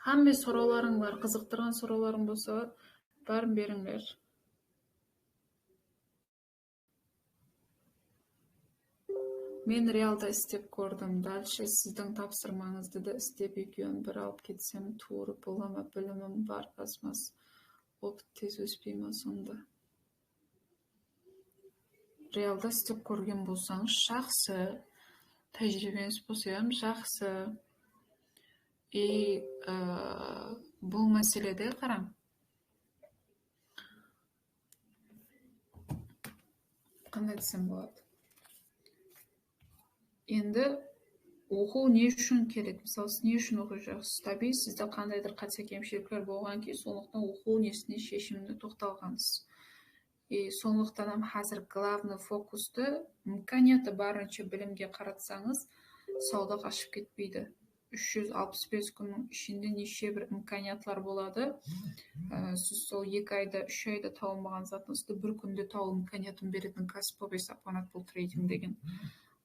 Хамме сұрауларың бар, қызықтырған сұрауларың болса, бәрін беріңдер. Мен реалда істеп көрдім. Дальше сіздің тапсырмаңызды да істеп екеуін бір алып кетсем, туыры болама, білімім бар, азмас. Опыт тез өспей ма сонда? Реалда істеп көрген болсаңыз, жақсы. Тәжірибеңіз болса, жақсы. И бұл мәселеде қарам. Қандай десем болады? Енді оқу не үшін керек? Мысалы, не үшін оқу жақсы? Таби, сізде қандайдыр қате кемшіліктер болған кейін, сондықтан оқу несіне шешіміне тоқталғансыз. И сондықтан қазір главный фокусты имканияты барынша білімге қаратсаңыз, сауда қашып кетпейді. 365 күннің ішінде неше бір имканиятлар болады. Сіз сол 2 айда, 3 айда тауылмаған затыңызды бір күнде тауып имканиятын беретін кәсіп болып есептелінеді бұл трейдинг деген.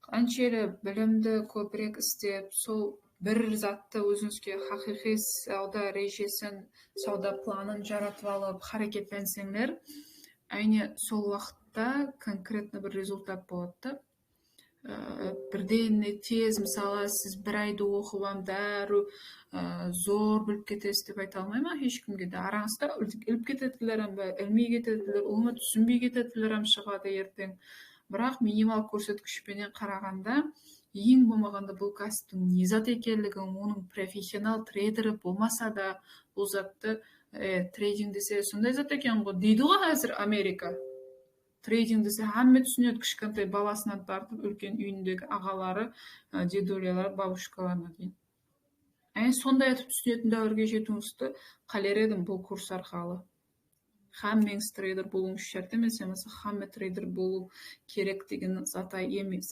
Қаншелі білімді көбірек істеп, сол бір затты өзіңізге хақиқи сауда режесін, сауда планын жаратып алып, харекеттенсеңдер, әйне сол уақытта конкретно бір результат болады. Бірден тез, мысалы, сіз 1 айды оқып дәру зор біліп кетесіз деп айта алмаймын, ешкімге де. Араңызда іліп кететілер, ілмей кететілер, оны түсінбей кететілер шығады ертең. Бірақ минимал көрсеткішпенен қарағанда, ең болмағанда бұл кәсіптің не зат екенлігін, оның профессионал трейдері болмаса да, бұл затты трейдинг десе сондай зат екен ғой, дейді ғой қазір Америка. Трейдинг десе хамме түсінеді, кішкентай баласынан тартып, үлкен үйіндегі ағалары, дедулялар, бабушкаларына дейін. Сондай етіп түсінетін дәуірге жетуіңізді қалар едім бұл курс арқылы. Хаммеңіз трейдер болуыңыз шарт емес, хамме трейдер болу керек деген затта емес.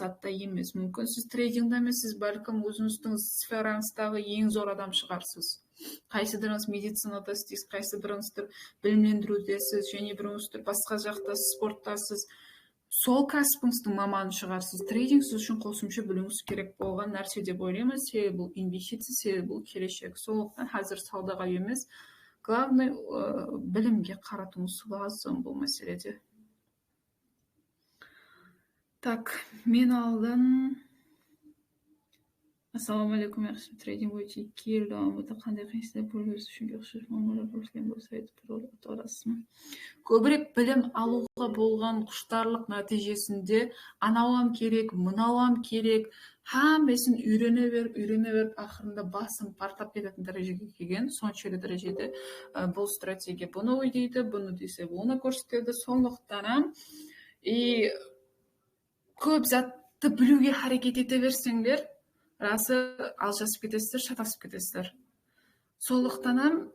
Мүмкін сіз трейдингда емес, сіз бәлкім өзіңіздің сфераңыздағы ең зор адам шығарсыз. Қайсыдырыңыз медицинада істейсіз, қайсыдырыңыздар білімлендірудесіз, және біріңіздер басқа жақта спорттасыз. сол кәсібіңіздің маманы шығарсыз. Трейдинг сіз үшін қосымша білуіңіз керек болған нәрсе деп ойлаймын. Себебі бұл инвестиция, себебі бұл келешек. Сондықтан қазір саудаға емес, главный білімге қаратуыңыз лазым бұл мәселеде. Так, мен алдым. Ассалаумағалейкум, yaxshi трейдинг bo'yicha 2 yil davomida qanday qiyinchiliklar bo'lish uchun o'xshash muammolar bo'lgan bo'lsa aytib bera olasizmi? Көбірек білім алуға болған құштарлық нәтижесінде анауам керек, мынауам керек, hammasini үйрене беріп, ақырында басым партап кететін дәрежеге келген. Соншалы дәрежеде бұл стратегия бұны ойдайды, бұны десе оны көрсетеді. Сондықтан и көп затты білуге харекет ете берсеңдер, расы алжасып кетесіздер, шатасып кетесіздер. Сондықтан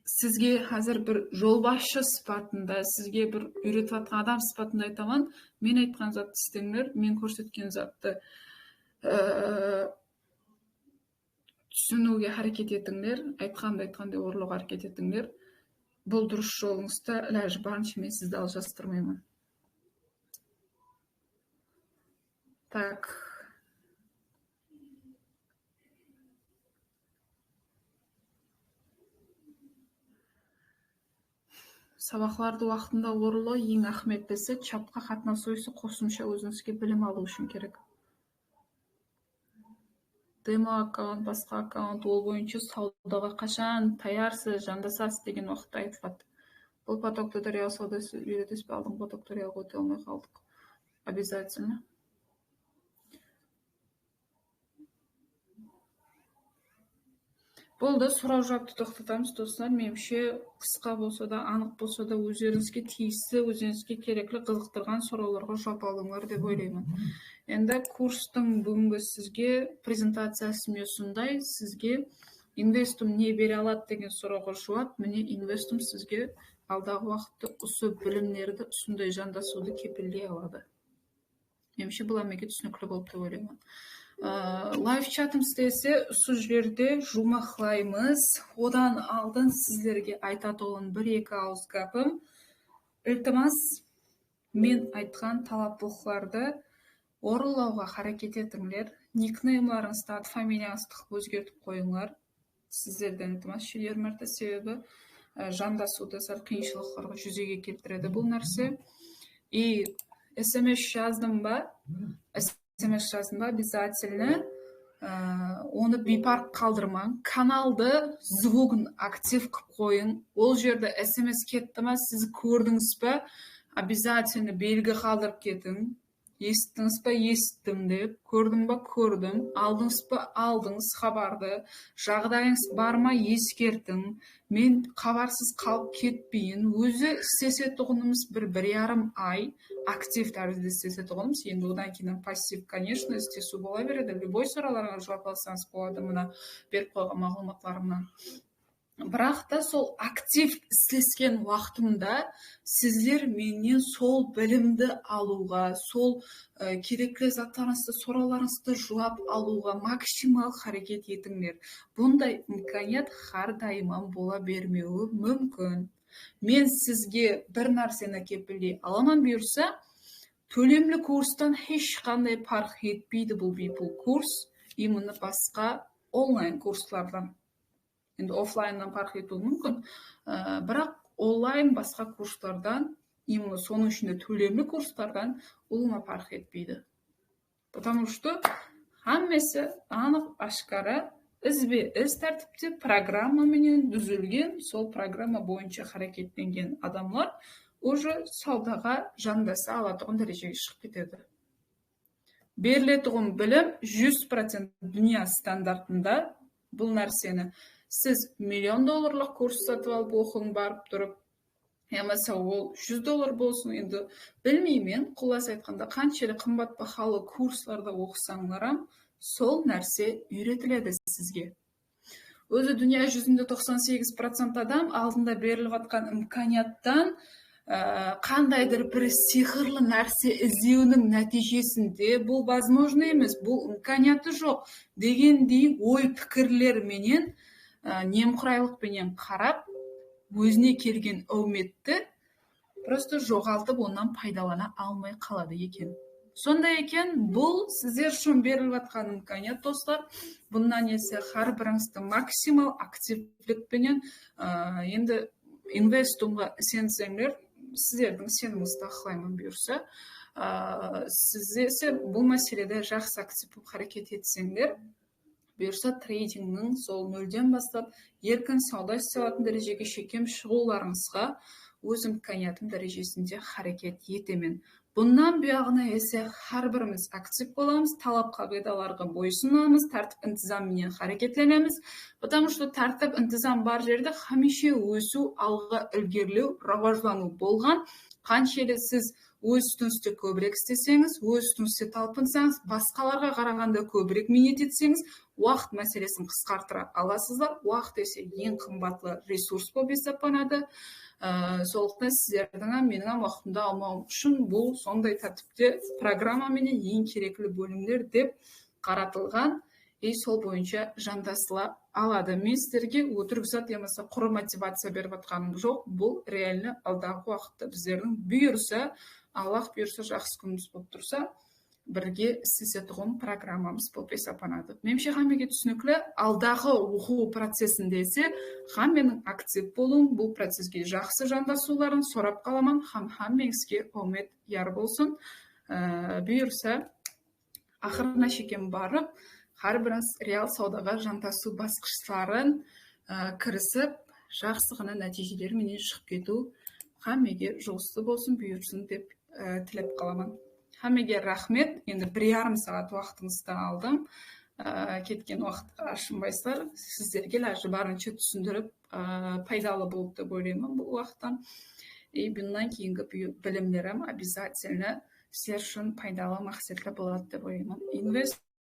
сізге қазір бір жолбасшы сипатында, сізге бір үйретіп жатқан адам сипатында айтамын, мен айтқан затты істеңдер, мен көрсеткен затты түсінуге харекет етіңдер, айтқандай орындауға харекет етіңдер. Бұл дұрыс жолыңызда, ләжі барынша мен сізді алжастырмаймын. Так. Сабақларды уақытында орылу ең ахметтісі, чатқа қатынасу есе қосымша өзіңізге білім алу үшін керек. Демо аккаунт, басқа аккаунт, ол бойынша саудаға қашан таярсыз, жандасасыз деген уақытта айтылады. Бұл поток туториал саудасы үйретесіз бе, алдың поток туториал өте алмай қалдық. Обязательно. Болды, сұрау жауапты тоқтатамыз, достар. Меніңше қысқа болса да, анық болса да, өздеріңізге тиісті, өзіңізге керекті қызықтырған сұрауларға жауап алдыңдар деп ойлаймын. Енді курстың бүгінгі сізге презентациясы осындай, сізге инвестум не бере алады деген сұрауға жауап. Міне инвестум сізге алдағы уақытта осы білімдерді, осындай жандасуды кепілдей алады. Меніңше бұл әмеге түсінікті болып деп ойлаймын. Лайв чатым істесе, сол жерде жұмақлаймыз. Одан алдын сіздерге айтатұғын 1-2 ауыз гәпім. Iltimos, мен айтқан талаптылықтарды орындауға харекет етіңдер. Никнеймларыңызды, аты фамилияңызды өзгертіп қойыңдар. Сіздерден iltimos шүйер мәрті, себебі жандасуды сәл қиыншылықтарға жүзеге келтіреді бұл нәрсе. И SMS жаздым ба? SMS жаздым ба? Обязательно оны бейпарк қалдырмаң. Каналды звугын актив қып қойын. Ол жерде SMS кетті ма, сіз көрдіңіз бе? Обязательно белгі қалдырып кетің. Естіңіз бе? Естім деп. Көрдің ба? Көрдім. Алдыңыз ба? Алдыңыз хабарды. Жағдайыңыз бар ма? Ескертің. Мен хабарсыз қалып кетпейін. Өзі істесетұғынымыз 1-1,5 ай актив тәрізді істесетұғынымыз. Енді одан кейін пассив, конечно, істесу бола береді. Любой сұраларға жауап алсаңыз болады мына беріп қойған мағлұматларымнан. Бірақ та сол актив істескен уақытымда сіздер менен сол білімді алуға, сол керекті заттарыңызды, сұрауларыңызды жауап алуға максимал харекет етіңдер. Бұндай имканият әрдайым бола бермеуі мүмкін. Мен сізге бір нәрсені кепілдей аламын бұйырса, төлемлі курстан ешқандай farq етпейді бұл бейпул курс, именно басқа онлайн курслардан. Енді офлайннан farq етуі мүмкін, бірақ онлайн басқа курстардан, именно соның ішінде төлемлі курстардан олыма farq етпейді. Потому что хаммесі анық ашқара ізбе-із тәртіпте программаменен дүзілген, сол программа бойынша харекеттенген адамлар уже саудаға жандаса алатұғын дәрежеге шығып кетеді. Берілетұғын білім 100% дүния стандартында бұл нәрсені сіз $1,000,000 курс сатып алып оқың барып тұрып, Ямаса ол $100 болсын, енді білмеймен, құлас айтқанда қаншелі қымбат бағалы курсларда оқысаңларам, сол нәрсе үйретіледі сізге. Өзі дүния жүзінде 98% адам алдында беріліп атқан имканияттан қандайдыр бір сиқырлы нәрсе іздеуінің нәтижесінде бұл возможно емес, бұл имканияты жоқ дегендей ой пікірлер менен, немқұрайлықпенен қарап, өзіне келген үмітті просто жоғалтып онан пайдалана алмай қалады екен. Сондай екен, бұл сіздер үшін беріліп жатқан имканият, достар. Бұнан есе har біріңізді максимал активлікпенен енді инвестумға сенсеңдер, сіздердің сеніміңізді ақылаймын бұйырса, сіз есе бұл мәселеде жақсы актив болып харекет етсеңдер, бұйырса трейдингнің сол нөлден бастап еркін сауда істей алатын дәрежеге шекем шығуларыңызға өз имканиятым дәрежесінде харекет етемін. Бұнан бұяғына есе har біріміз актив боламыз, талап қағидаларға бойсынамыз, тәртіп интизаммен харекетленеміз. Потому что тәртіп интизам бар жерде хамише өсу, алға ілгерлеу, раважлану болған. Қаншелі сіз өз үстіңізде көбірек істесеңіз, өз үстіңізде талпынсаңыз, басқаларға қарағанда көбірек минет етсеңіз, уақыт мәселесін қысқартыра аласыздар. Уақыт есе ең қымбатлы ресурс болып есептелінеді. Сондықтан сіздердің менің уақытымды алмау үшін бұл сондай тәртіпте программаменен ең керекті бөлімдер деп қаратылған. Сол бойынша жандасыла алады. Мен сіздерге өтірік зат емесі құр мотивация беріп жатқаным жоқ. Бұл реально алдағы уақытта біздердің бұйырса, Аллах бұйырса жақсы күніміз болып тұрса, бірге істесетұғын программамыз болып есептелінеді. Меніңше хамеге түсінікті, алдағы оқу процесінде есе менің актив болуым, бұл процеске жақсы жандасуларын сорап қаламан, меңізге омет яр болсын. Бұйырса, ақырына шекем барып, har біріңіз реал саудаға жантасу басқыштарын кірісіп, жақсы ғана нәтижелерменен шығып кету хамеге жолсыз болсын, бұйырсын деп тілеп қаламын. Хамеге рахмет. Енді 1,5 сағат уақытыңызды алдым. Кеткен уақытқа ашынбайсыздар. Сіздерге ләжі барынша түсіндіріп, пайдалы болып деп ойлаймын бұл уақыттан. Бұнан кейінгі білімдерім обязательно сіздер үшін пайдалы мақсатлы болады деп ойлаймын.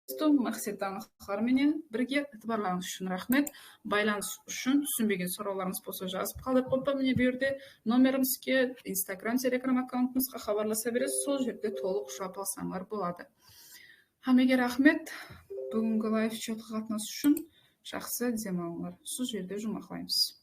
Мақсаттанықтарменен бірге ітібарларыңыз үшін рахмет. Байланыс үшін түсінбеген сұрауларыңыз болса жазып қалдырып қойып, міне берде номерімізге, Instagram, Telegram аккаунтымызға хабарласа бересіз, сол жерде толық жауап алсаңдар болады. Хамеге рахмет. Бүгінгі лайв чатқа қатынасу үшін жақсы демалыңдар. Сол жерде жұмақлаймыз.